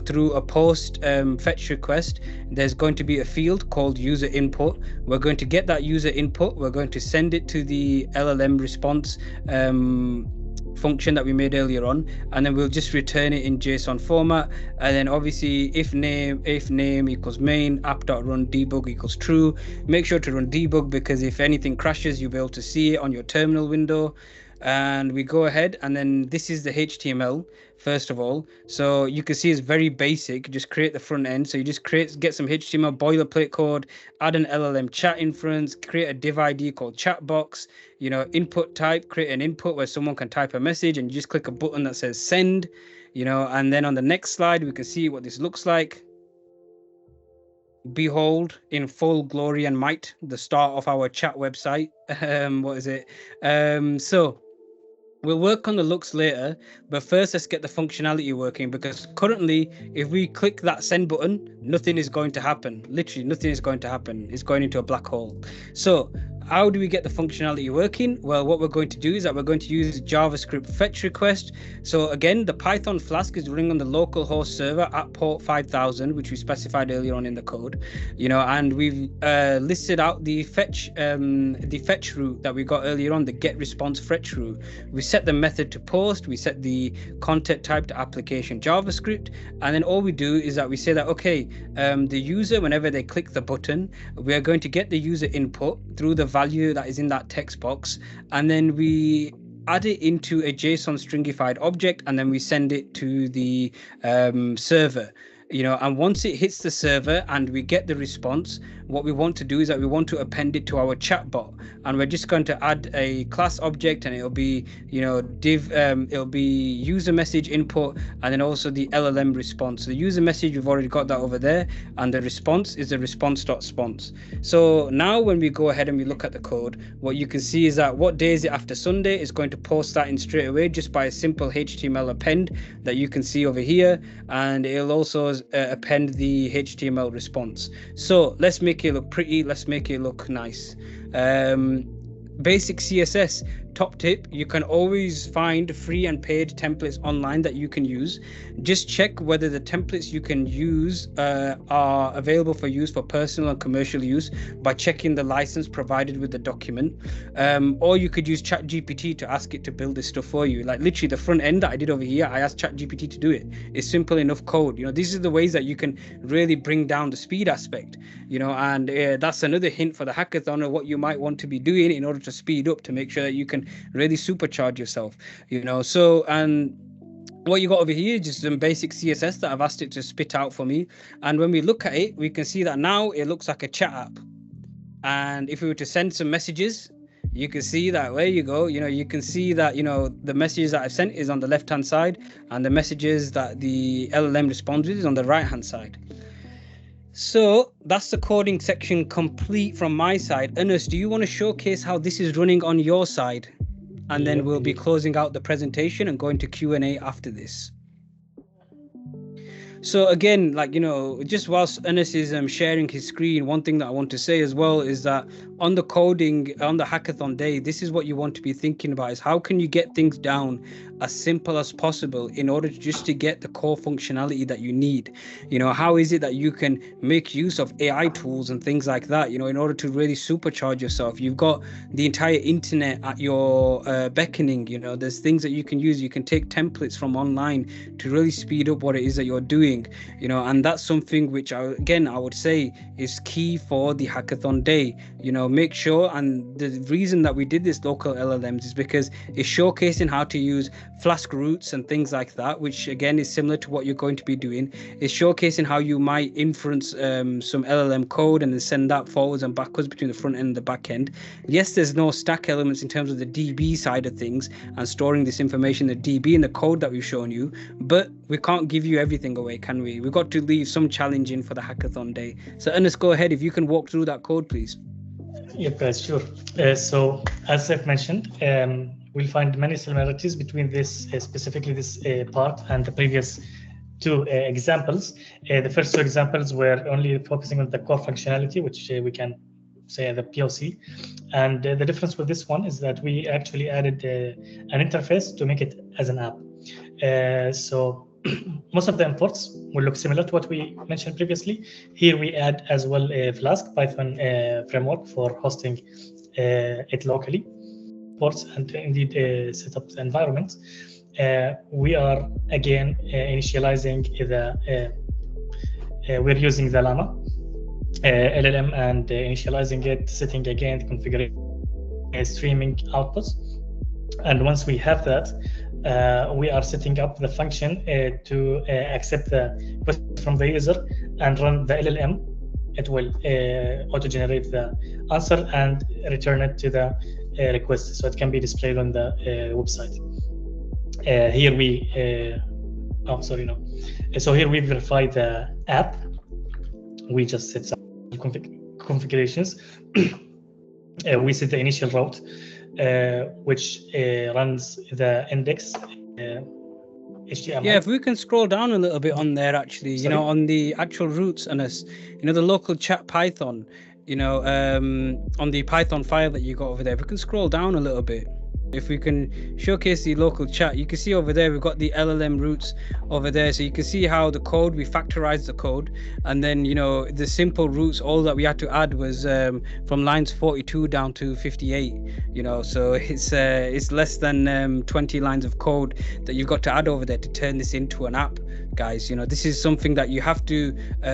through a post fetch request, there's going to be a field called user input. We're going to get that user input. We're going to send it to the LLM response function that we made earlier on, and then we'll just return it in JSON format. And then obviously if name equals main app.run debug equals true. Make sure to run debug, because if anything crashes, you'll be able to see it on your terminal window. And we go ahead, and then this is the HTML first of all. So you can see it's very basic. Just create the front end. So you just get some HTML boilerplate code, add an LLM chat inference, create a div ID called chatbox, input type, create an input where someone can type a message, and you just click a button that says send, and then on the next slide we can see what this looks like. Behold in full glory and might the start of our chat website. So we'll work on the looks later, but first let's get the functionality working, because currently if we click that send button, nothing is going to happen. Literally nothing is going to happen. It's going into a black hole. So how do we get the functionality working? Well, what we're going to do is that we're going to use JavaScript fetch request. So again, the Python Flask is running on the local host server at port 5000, which we specified earlier on in the code, and we've listed out the fetch route that we got earlier on, the get response fetch route. We set the method to post, we set the content type to application JavaScript, and then all we do is that we say that, okay, the user, whenever they click the button, we are going to get the user input through the value that is in that text box, and then we add it into a JSON stringified object, and then we send it to the server. And once it hits the server and we get the response, what we want to do is that we want to append it to our chatbot, and we're just going to add a class object, and it'll be it'll be user message input, and then also the LLM response. The user message, we've already got that over there, and the response is the response.response. So now when we go ahead and we look at the code, what you can see is that what day is it after Sunday is going to post that in straight away just by a simple HTML append that you can see over here, and it'll also append the HTML response. So let's make it look pretty, let's make it look nice. Basic CSS top tip, you can always find free and paid templates online that you can use. Just check whether the templates you can use are available for use for personal and commercial use by checking the license provided with the document. Or you could use ChatGPT to ask it to build this stuff for you. Like literally the front end that I did over here, I asked ChatGPT to do it. It's simple enough code. These are the ways that you can really bring down the speed aspect, and that's another hint for the hackathon of what you might want to be doing in order to speed up, to make sure that you can really supercharge yourself. So, and what you got over here is just some basic CSS that I've asked it to spit out for me. And when we look at it, we can see that now it looks like a chat app. And if we were to send some messages, you can see that, there you go, you can see that, the messages that I've sent is on the left hand side, and the messages that the LLM responds with is on the right hand side. So that's the coding section complete from my side. Anas, do you want to showcase how this is running on your side? And then we'll be closing out the presentation and going to Q&A after this. So again, just whilst Anas is sharing his screen, one thing that I want to say as well is that on the hackathon day, this is what you want to be thinking about, is how can you get things down as simple as possible in order to get the core functionality that you need. How is it that you can make use of AI tools and things like that, in order to really supercharge yourself? You've got the entire internet at your beckoning. There's things that you can use. You can take templates from online to really speed up what it is that you're doing, and that's something which I would say is key for the hackathon day. Make sure, and the reason that we did this local LLMs is because it's showcasing how to use Flask routes and things like that, which again is similar to what you're going to be doing. It's showcasing how you might inference some LLM code and then send that forwards and backwards between the front end and the back end. Yes, there's no stack elements in terms of the DB side of things and storing this information in the DB in the code that we've shown you, but we can't give you everything away, can we? We've got to leave some challenge in for the hackathon day. So Anas, go ahead, if you can walk through that code, please. Yep, guys, sure. So as I've mentioned, we'll find many similarities between this, specifically this part, and the previous two examples. The first two examples were only focusing on the core functionality, which we can say the POC. And the difference with this one is that we actually added an interface to make it as an app. So most of the imports will look similar to what we mentioned previously. Here we add as well a Flask Python framework for hosting it locally, ports, and indeed set up the environment. We are again initializing we're using the Llama LLM and initializing it, setting again the configuration, streaming outputs. And once we have that, we are setting up the function to accept the question from the user and run the LLM. It will auto-generate the answer and return it to the request, so it can be displayed on the website. Here we, So here we verify the app. We just set some configurations. We set the initial route, which runs the index HTML. Yeah, if we can scroll down a little bit on there, actually, on the actual routes, and the local chat Python, on the Python file that you got over there, if we can scroll down a little bit. If we can showcase the local chat, you can see over there we've got the LLM routes over there, so you can see how the code, we factorized the code, and then the simple routes, all that we had to add was from lines 42 down to 58, so it's less than 20 lines of code that you've got to add over there to turn this into an app, guys. This is something that you have to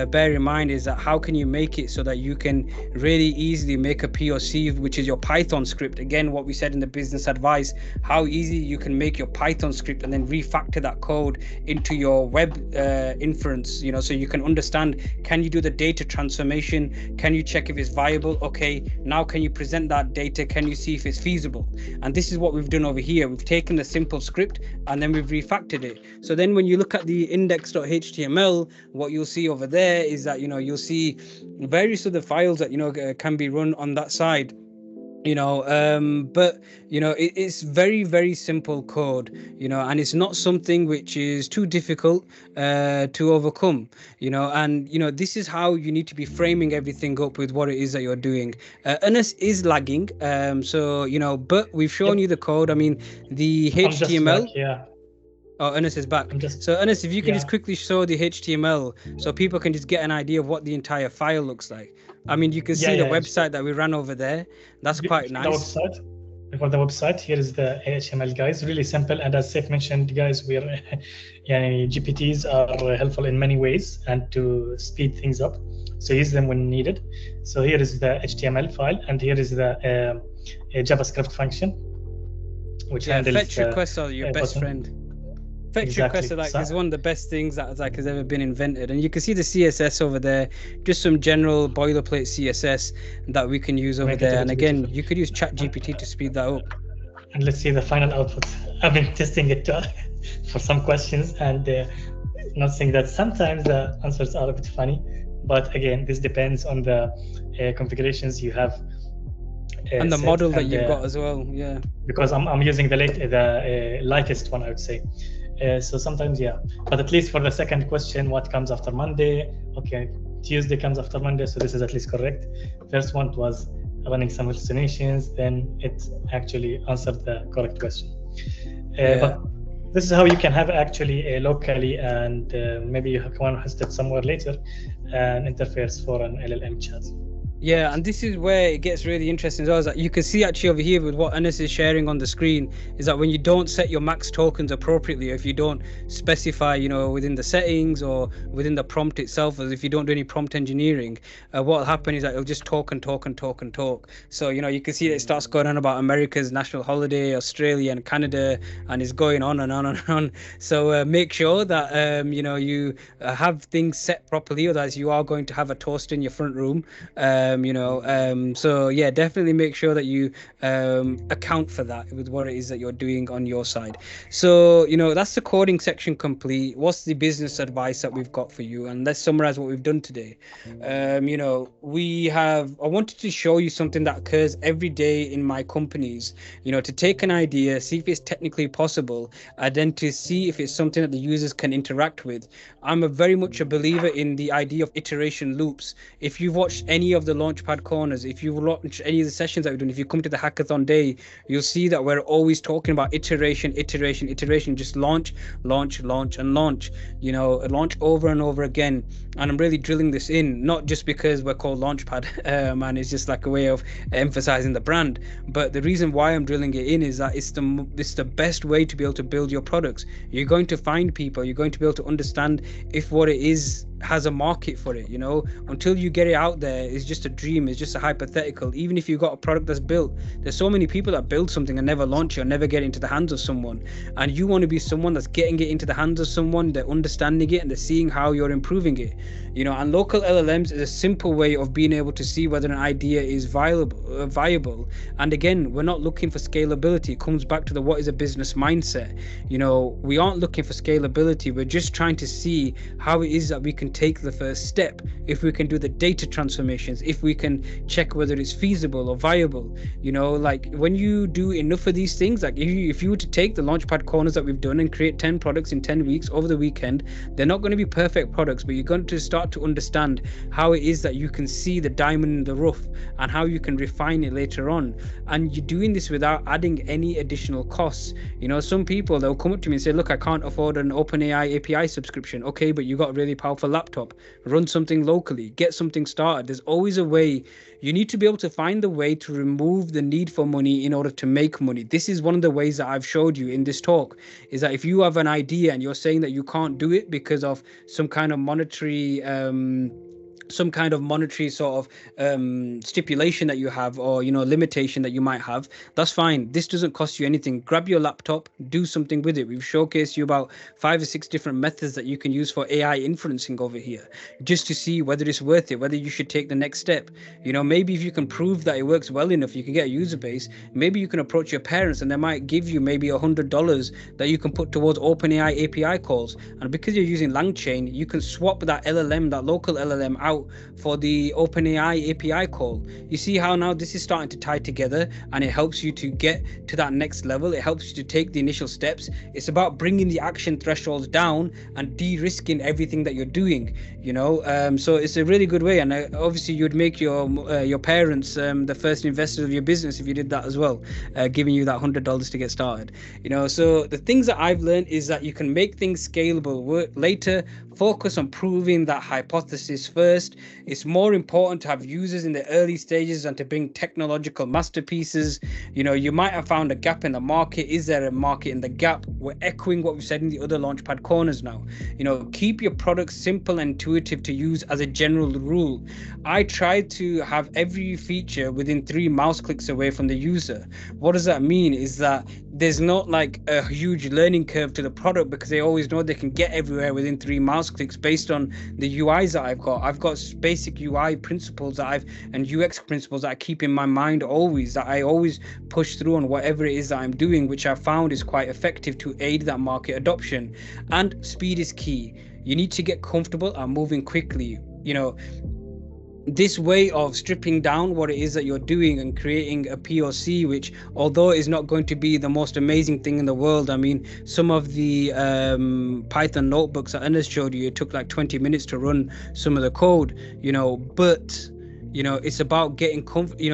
bear in mind, is that how can you make it so that you can really easily make a POC, which is your Python script. Again, what we said in the business advice, how easy you can make your Python script and then refactor that code into your web inference, so you can understand, can you do the data transformation, can you check if it's viable, okay, now can you present that data, can you see if it's feasible? And this is what we've done over here. We've taken the simple script and then we've refactored it. So then when you look at the index.html, what you'll see over there is that you'll see various other files that can be run on that side. But it's very, very simple code, and it's not something which is too difficult to overcome, and this is how you need to be framing everything up with what it is that you're doing. Anas is lagging, so but we've shown you Yep. the code. I mean, the I'm just back. HTML. Yeah. Oh, Anas is back. I'm just. So Anas, if you can Yeah. just quickly show the HTML so people can just get an idea of what the entire file looks like. I mean, you can Yeah. see the Yeah. website that we ran over there. That's quite The nice. website. Before the website, here is the HTML, guys. Really simple, and as Saif mentioned, guys, we're GPTs are helpful in many ways and to speed things up. So use them when needed. So here is the HTML file, and here is the JavaScript function, which handles fetch requests are your best button. friend. Fetch Exactly. requests is one of the best things that has ever been invented, and you can see the CSS over there, just some general boilerplate CSS that we can use over there. And again, you could use ChatGPT to speed that up. And let's see the final output. I've been testing it for some questions, and noticing that sometimes the answers are a bit funny, but again, this depends on the configurations you have. And the model that you've got as well, yeah. Because I'm using the lightest one, I would say. So sometimes, yeah. But at least for the second question, what comes after Monday? Okay, Tuesday comes after Monday, so this is at least correct. First one was running some hallucinations, then it actually answered the correct question. But this is how you can have actually locally, and maybe you can host it somewhere later, an interface for an LLM chat. Yeah, and this is where it gets really interesting as well. Is that you can see actually over here with what Anas is sharing on the screen is that when you don't set your max tokens appropriately, if you don't specify, within the settings or within the prompt itself, as if you don't do any prompt engineering, what will happen is that it'll just talk and talk and talk and talk. So, you can see that it starts going on about America's national holiday, Australia and Canada, and it's going on and on and on. So make sure that, you have things set properly, otherwise you are going to have a toast in your front room. So yeah, definitely make sure that you account for that with what it is that you're doing on your side. So that's the coding section complete. What's the business advice that we've got for you? And let's summarize what we've done today. I wanted to show you something that occurs every day in my companies, to take an idea, see if it's technically possible, and then to see if it's something that the users can interact with. I'm very much a believer in the idea of iteration loops. If you've watched any of the Launchpad corners, if you watch any of the sessions that we're doing, if you come to the hackathon day, you'll see that we're always talking about iteration, just launch, and launch, launch over and over again. And I'm really drilling this in, not just because we're called Launchpad, and it's just like a way of emphasizing the brand, but the reason why I'm drilling it in is that it's the best way to be able to build your products. You're going to find people, you're going to be able to understand if what it is has a market for it. Until you get it out there, it's just a dream, it's just a hypothetical. Even if you've got a product that's built, there's so many people that build something and never launch it or never get it into the hands of someone, and you want to be someone that's getting it into the hands of someone, they're understanding it and they're seeing how you're improving it. And local LLMs is a simple way of being able to see whether an idea is viable. And again, we're not looking for scalability. It comes back to the what is a business mindset. We aren't looking for scalability, we're just trying to see how it is that we can take the first step, if we can do the data transformations, if we can check whether it's feasible or viable. Like when you do enough of these things, like if you were to take the Launchpad corners that we've done and create 10 products in 10 weeks over the weekend, they're not going to be perfect products, but you're going to start to understand how it is that you can see the diamond in the rough and how you can refine it later on. And you're doing this without adding any additional costs. Some people, they'll come up to me and say, look, I can't afford an OpenAI API subscription. Okay, but you got a really powerful laptop, run something locally, get something started. There's always a way. You need to be able to find the way to remove the need for money in order to make money. This is one of the ways that I've showed you in this talk, is that if you have an idea and you're saying that you can't do it because of some kind of monetary sort of stipulation that you have, or limitation that you might have, that's fine. This doesn't cost you anything. Grab your laptop, do something with it. We've showcased you about 5 or 6 different methods that you can use for AI inferencing over here, just to see whether it's worth it, whether you should take the next step. Maybe if you can prove that it works well enough, you can get a user base. Maybe you can approach your parents and they might give you maybe $100 that you can put towards OpenAI API calls. And because you're using LangChain, you can swap that LLM, that local LLM, out out for the OpenAI API call. You see how now this is starting to tie together, and it helps you to get to that next level. It helps you to take the initial steps. It's about bringing the action thresholds down and de-risking everything that you're doing, so it's a really good way. And obviously you'd make your parents the first investors of your business if you did that as well, giving you that $100 to get started. So the things that I've learned is that you can make things scalable later. Focus on proving that hypothesis first. It's more important to have users in the early stages than to bring technological masterpieces. You might have found a gap in the market. Is there a market in the gap? We're echoing what we've said in the other Launchpad corners now. Keep your products simple and intuitive to use as a general rule. I try to have every feature within 3 mouse clicks away from the user. What does that mean? Is that there's not like a huge learning curve to the product, because they always know they can get everywhere within 3 mouse clicks based on the UIs that I've got. I've got basic UI principles and UX principles that I keep in my mind always, that I always push through on whatever it is that I'm doing, which I found is quite effective to aid that market adoption. And speed is key. You need to get comfortable and moving quickly. This way of stripping down what it is that you're doing and creating a POC, which although is not going to be the most amazing thing in the world, I mean, some of the Python notebooks that Anas showed you, it took like 20 minutes to run some of the code, but it's about getting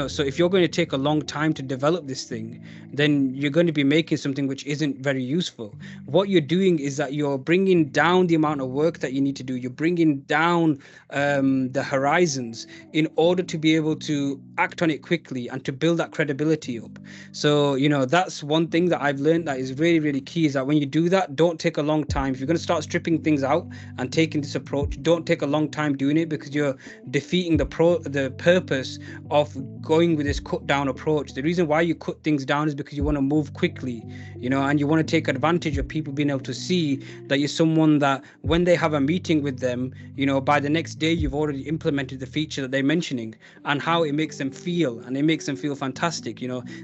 so if you're going to take a long time to develop this thing, then you're going to be making something which isn't very useful. What you're doing is that you're bringing down the amount of work that you need to do. You're bringing down the horizons in order to be able to act on it quickly and to build that credibility up. So that's one thing that I've learned that is really, really key, is that when you do that, don't take a long time. If you're going to start stripping things out and taking this approach, don't take a long time doing it, because you're defeating the purpose of going with this cut down approach. The reason why you cut things down is because you want to move quickly, and you want to take advantage of people being able to see that you're someone that when they have a meeting with them, by the next day you've already implemented the feature that they're mentioning, and how it makes them feel, and it makes them feel fantastic.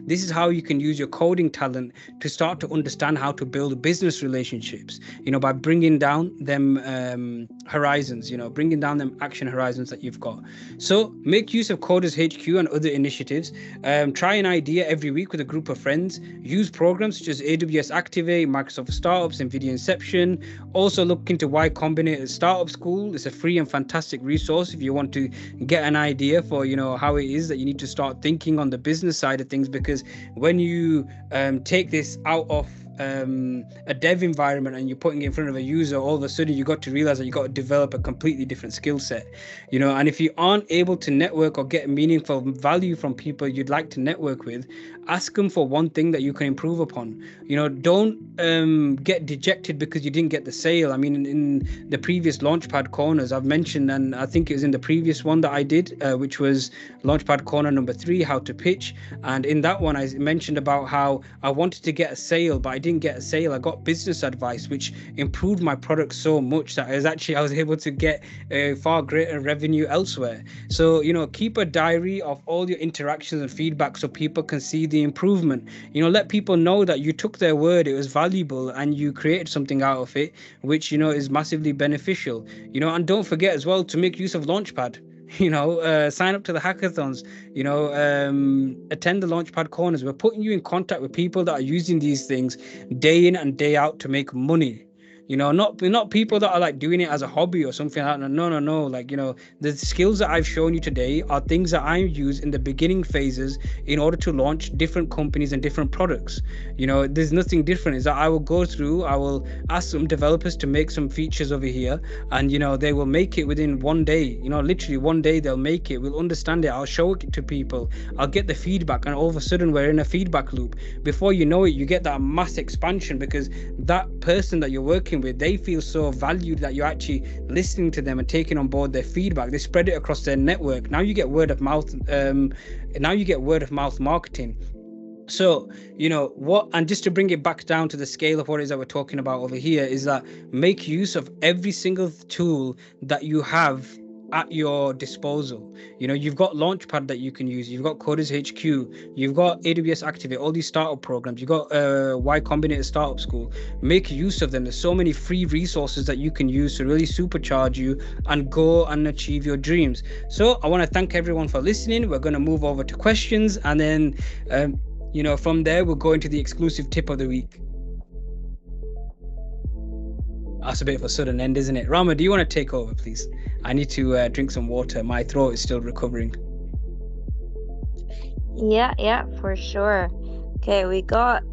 This is how you can use your coding talent to start to understand how to build business relationships, by bringing down them horizons, bringing down them action horizons that you've got. So make use of Coders HQ and other initiatives. Try an idea every week with a group of friends. Use programs such as AWS Activate, Microsoft Startups, NVIDIA Inception. Also look into Y Combinator Startup School. It's a free and fantastic resource if you want to get an idea for how it is that you need to start thinking on the business side of things, because when you take this out of a dev environment and you're putting it in front of a user, all of a sudden you got to realize that you got to develop a completely different skill set, and if you aren't able to network or get meaningful value from people you'd like to network with, ask them for one thing that you can improve upon. Don't get dejected because you didn't get the sale. I mean, in the previous Launchpad corners I've mentioned, and I think it was in the previous one that I did, which was Launchpad corner number 3, how to pitch, and in that one I mentioned about how I wanted to get a sale, but I didn't get a sale. I got business advice which improved my product so much that I was able to get a far greater revenue elsewhere. So keep a diary of all your interactions and feedback so people can see the improvement. Let people know that you took their word, it was valuable, and you created something out of it which is massively beneficial. And don't forget as well to make use of Launchpad. Sign up to the hackathons, attend the Launchpad corners. We're putting you in contact with people that are using these things day in and day out to make money. Not people that are like doing it as a hobby or something like that. No. Like, the skills that I've shown you today are things that I use in the beginning phases in order to launch different companies and different products. There's nothing different. Is that I will ask some developers to make some features over here, and they will make it within one day. Literally one day they'll make it. We'll understand it. I'll show it to people. I'll get the feedback, and all of a sudden we're in a feedback loop. Before you know it, you get that mass expansion because that person that you're working with, they feel so valued that you're actually listening to them and taking on board their feedback. They spread it across their network. Now you get word of mouth. Marketing. So and just to bring it back down to the scale of what it is that we're talking about over here, is that make use of every single tool that you have at your disposal. You've got Launchpad that you can use. You've got Coders HQ. You've got AWS Activate. All these startup programs. You've got Y Combinator Startup School. Make use of them. There's so many free resources that you can use to really supercharge you and go and achieve your dreams. So I want to thank everyone for listening. We're going to move over to questions, and then from there we'll go into the exclusive tip of the week. That's a bit of a sudden end, isn't it? Rama, do you want to take over, please? I need to drink some water. My throat is still recovering. Yeah, for sure. Okay, we got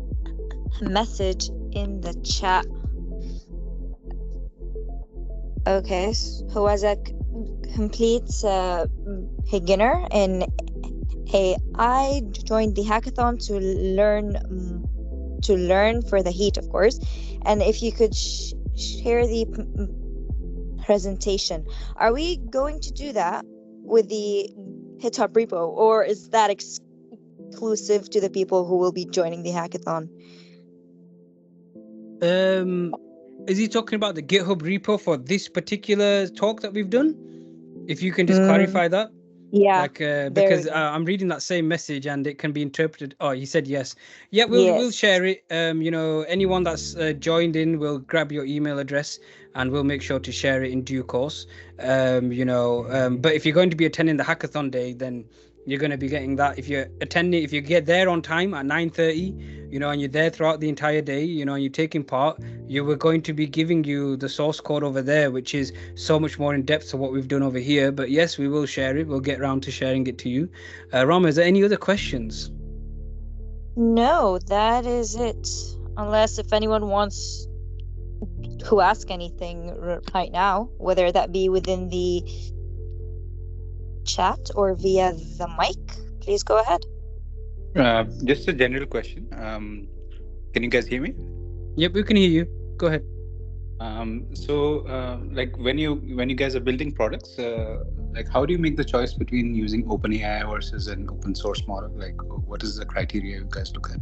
a message in the chat. Okay, who has a complete beginner in AI joined the hackathon to learn for the heat, of course. And if you could share the presentation. Are we going to do that with the GitHub repo, or is that exclusive to the people who will be joining the hackathon? Is he talking about the GitHub repo for this particular talk that we've done? If you can just clarify that. Yeah, because I'm reading that same message and it can be interpreted. Oh, he said yes. Yeah, we'll share it. Anyone that's joined in, we'll grab your email address and we'll make sure to share it in due course. But if you're going to be attending the hackathon day, then you're going to be getting that. If you get there on time at 9:30, and you're there throughout the entire day, and you're taking part, we're going to be giving you the source code over there, which is so much more in depth to what we've done over here. But yes, we will share it. We'll get around to sharing it to you. Rama, is there any other questions? No, that is it. Unless if anyone wants to ask anything right now, whether that be within the chat or via the mic, please go ahead. Just a general question. Can you guys hear me? Yep, we can hear you. Go ahead. Like when you guys are building products, like how do you make the choice between using OpenAI versus an open source model? Like what is the criteria you guys look at?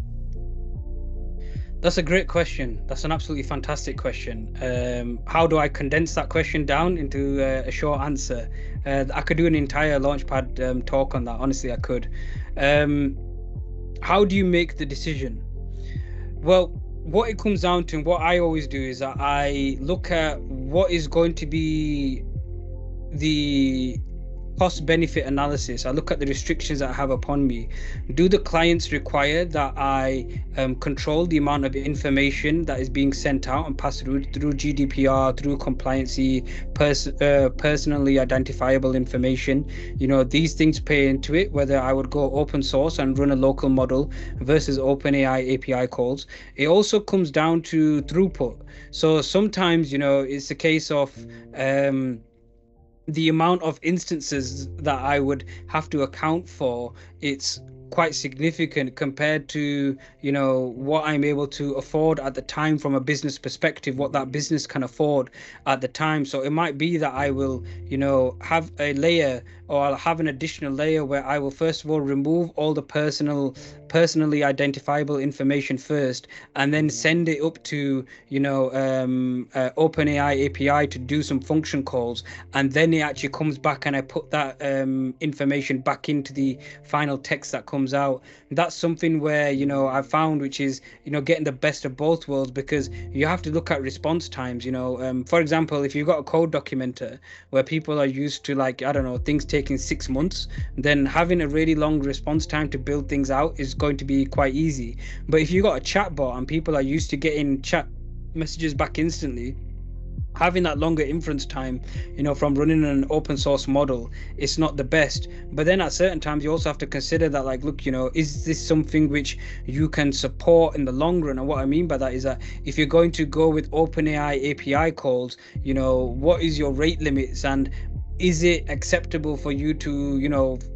That's a great question. That's an absolutely fantastic question. How do I condense that question down into a short answer? I could do an entire Launchpad talk on that. Honestly, I could. How do you make the decision? Well, what it comes down to, and what I always do, is that I look at what is going to be the cost benefit analysis. I look at the restrictions that I have upon me. Do the clients require that I control the amount of information that is being sent out and passed through GDPR, through compliancy, personally identifiable information? These things play into it, whether I would go open source and run a local model versus OpenAI API calls. It also comes down to throughput. So sometimes, it's a case of the amount of instances that I would have to account for, it's quite significant compared to what I'm able to afford at the time from a business perspective, what that business can afford at the time. So it might be that I will have a layer, or I'll have an additional layer where I will first of all remove all the personally identifiable information first, and then send it up to OpenAI API to do some function calls, and then it actually comes back and I put that information back into the final text that comes out. That's something where I've found, which is getting the best of both worlds, because you have to look at response times. For example, if you've got a code documenter where people are used to things taking 6 months, then having a really long response time to build things out is going to be quite easy. But if you've got a chatbot and people are used to getting chat messages back instantly, having that longer inference time from running an open source model, it's not the best. But then at certain times you also have to consider that, look, is this something which you can support in the long run? And what I mean by that is that if you're going to go with OpenAI API calls, what is your rate limits, and is it acceptable for you to,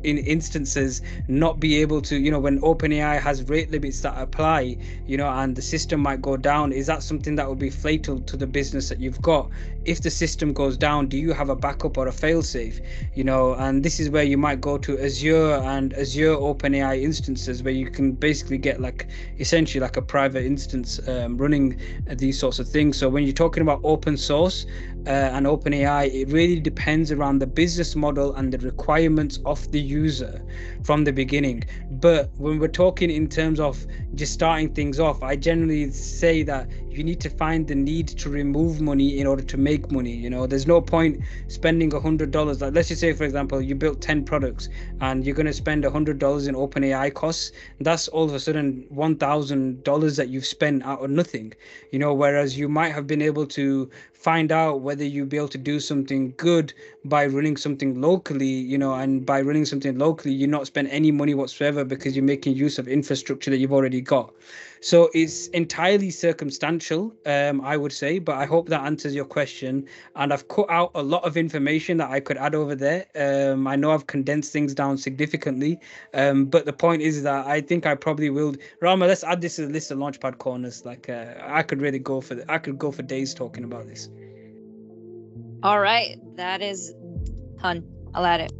in instances, not be able to, when OpenAI has rate limits that apply, and the system might go down, is that something that would be fatal to the business that you've got? If the system goes down, do you have a backup or a fail-safe? And this is where you might go to Azure and Azure OpenAI instances, where you can basically get essentially a private instance running these sorts of things. So when you're talking about open source and OpenAI, it really depends around on the business model and the requirements of the user from the beginning. But when we're talking in terms of just starting things off, I generally say that you need to find the need to remove money in order to make money. You know, there's no point spending $100. Like, let's just say, for example, you built 10 products and you're going to spend $100 in OpenAI costs. That's all of a sudden $1,000 that you've spent out of nothing. You know, whereas you might have been able to find out whether you'll be able to do something good by running something locally, you know, and by running something locally, you not spend any money whatsoever because you're making use of infrastructure that you've already got. So it's entirely circumstantial, I would say, but I hope that answers your question. And I've cut out a lot of information that I could add over there. I know I've condensed things down significantly, but the point is that I think I probably will. Rama, let's add this to the list of Launchpad corners. Like, I could really go for I could go for days talking about this. All right, that is done. I'll add it.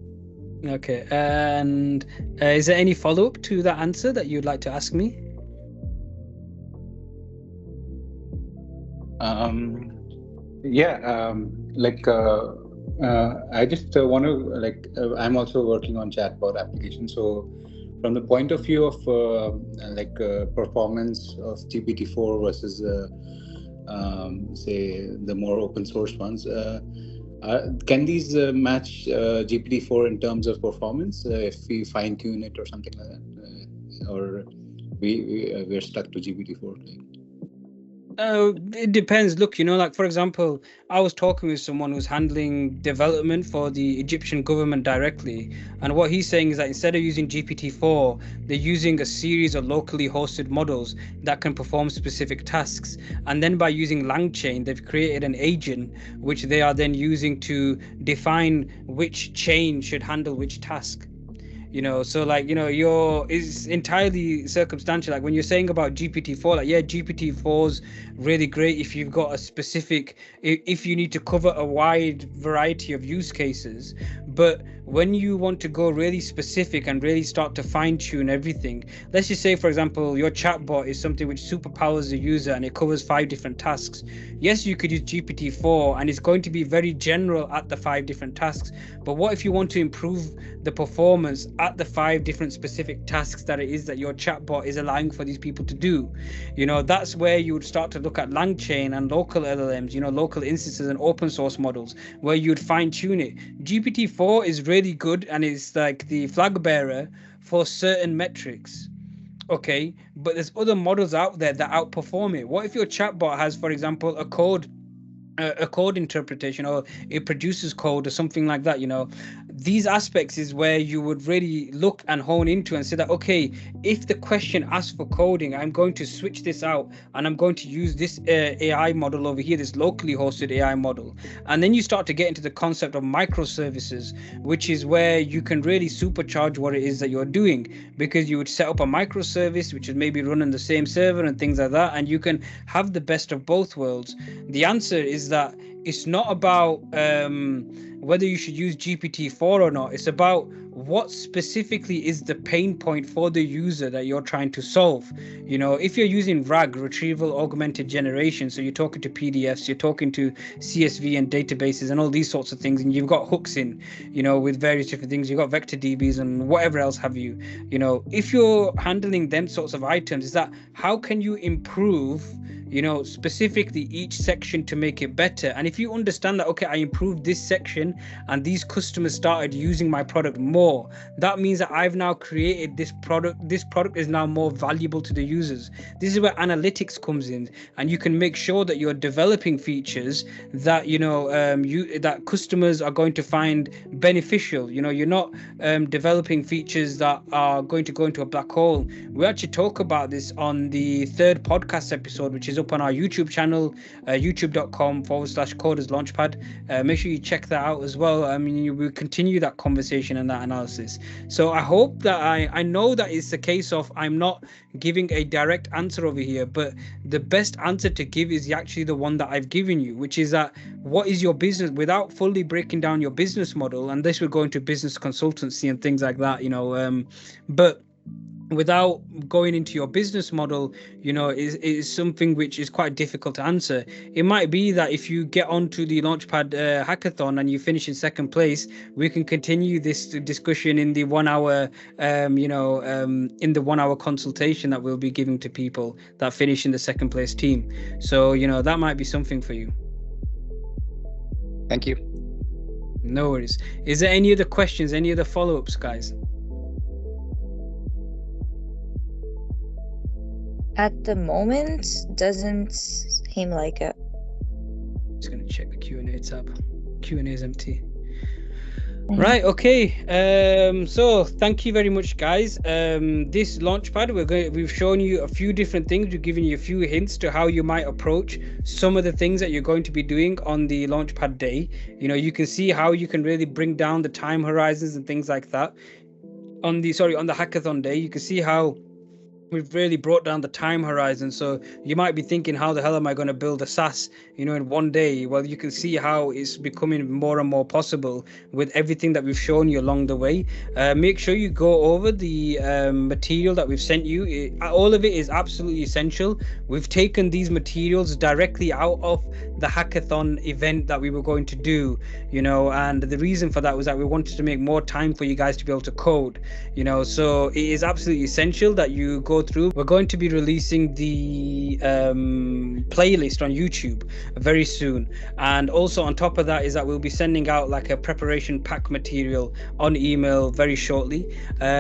Okay, and is there any follow-up to that answer that you'd like to ask me? I just want to I'm also working on chatbot applications. So from the point of view of performance of GPT-4 versus say the more open source ones, can these match GPT-4 in terms of performance if we fine tune it or something like that, or we're stuck to GPT-4? It depends. Look, you know, like, for example, I was talking with someone who's handling development for the Egyptian government directly. And what he's saying is that instead of using GPT-4, they're using a series of locally hosted models that can perform specific tasks. And then by using LangChain, they've created an agent, which they are then using to define which chain should handle which task. You know, so like, you know, it's entirely circumstantial. Like when you're saying about GPT-4, like, yeah, GPT-4's really great if you've got a specific, if you need to cover a wide variety of use cases. But when you want to go really specific and really start to fine tune everything, let's just say, for example, your chatbot is something which superpowers the user and it covers 5 different tasks. Yes, you could use GPT-4 and it's going to be very general at the 5 different tasks. But what if you want to improve the performance at the 5 different specific tasks that it is that your chatbot is allowing for these people to do? You know, that's where you would start to look at LangChain and local LLMs, you know, local instances and open source models, where you'd fine tune it. GPT-4 is really good and it's like the flag bearer for certain metrics. Okay, but there's other models out there that outperform it. What if your chatbot has, for example, a code interpretation, or it produces code or something like that? You know, these aspects is where you would really look and hone into and say that, okay, if the question asks for coding, I'm going to switch this out and I'm going to use this AI model over here, this locally hosted AI model. And then you start to get into the concept of microservices, which is where you can really supercharge what it is that you're doing, because you would set up a microservice which is maybe running the same server and things like that, and you can have the best of both worlds. The answer is that it's not about whether you should use GPT-4 or not. It's about what specifically is the pain point for the user that you're trying to solve. You know, if you're using RAG, retrieval augmented generation, so you're talking to PDFs, you're talking to CSV and databases and all these sorts of things, and you've got hooks in, you know, with various different things, you've got vector DBs and whatever else have you. You know, if you're handling them sorts of items, is that how can you improve, you know, specifically each section to make it better? And if you understand that, okay, I improved this section and these customers started using my product more, that means that I've now created this product. This product is now more valuable to the users. This is where analytics comes in, and you can make sure that you're developing features that, you know, that customers are going to find beneficial. You know, you're not developing features that are going to go into a black hole. We actually talk about this on the 3rd podcast episode, which is up on our YouTube channel, youtube.com/coders launchpad. Make sure you check that out as well. I mean, we continue that conversation and that analysis. So I hope that I know that it's the case of I'm not giving a direct answer over here, but the best answer to give is actually the one that I've given you, which is that what is your business, without fully breaking down your business model. And this would go into business consultancy and things like that, you know, but without going into your business model, is something which is quite difficult to answer. It might be that if you get onto the Launchpad hackathon and you finish in second place, we can continue this discussion in the 1 hour, in the 1 hour consultation that we'll be giving to people that finish in the second place team. So, that might be something for you. Thank you. No worries. Is there any other questions, any other follow-ups, guys? At the moment, doesn't seem like it. Just gonna check the Q&A tab. Q&A is empty. Right, okay. So thank you very much, guys. This Launchpad, we've shown you a few different things. We've given you a few hints to how you might approach some of the things that you're going to be doing on the Launchpad day. You can see how you can really bring down the time horizons and things like that. On the hackathon day, you can see how we've really brought down the time horizon. So you might be thinking, how the hell am I going to build a SaaS, in one day? Well, you can see how it's becoming more and more possible with everything that we've shown you along the way. Make sure you go over the material that we've sent you. All of it is absolutely essential. We've taken these materials directly out of the hackathon event that we were going to do, and the reason for that was that we wanted to make more time for you guys to be able to code, so it is absolutely essential that you go through. We're going to be releasing the playlist on YouTube very soon, and also on top of that is that we'll be sending out like a preparation pack material on email very shortly.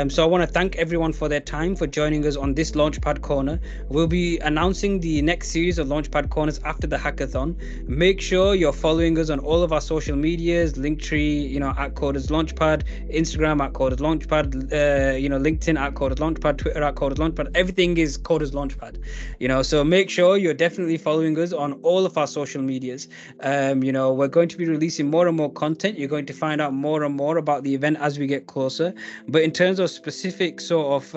So I want to thank everyone for their time, for joining us on this Launchpad Corner. We'll be announcing the next series of Launchpad Corners after the hackathon. Make sure you're following us on all of our social medias, Linktree, at Coders Launchpad, Instagram at Coders Launchpad, LinkedIn at Coders Launchpad, Twitter at Coders Launchpad. Everything is Coders Launchpad, so make sure you're definitely following us on all of our social medias. We're going to be releasing more and more content. You're going to find out more and more about the event as we get closer. But in terms of specific sort of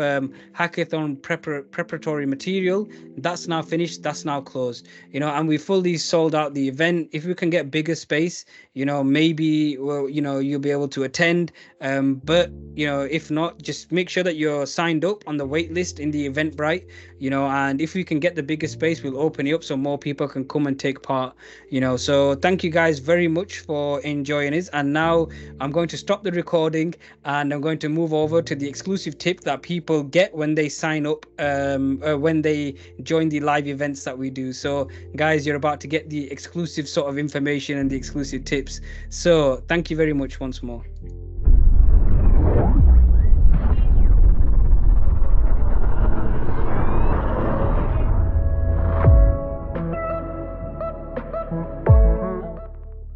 hackathon preparatory material, that's now finished, that's now closed, and we fully sold out the event. If we can get bigger space, maybe you'll be able to attend, but if not, just make sure that you're signed up on the wait list in the Eventbrite, and if we can get the bigger space, we'll open it up so more people can come and take part. So thank you guys very much for enjoying us, and now I'm going to stop the recording and I'm going to move over to the exclusive tip that people get when they sign up, when they join the live events that we do. So guys, you're about to get the exclusive sort of information and the exclusive tips. So thank you very much once more.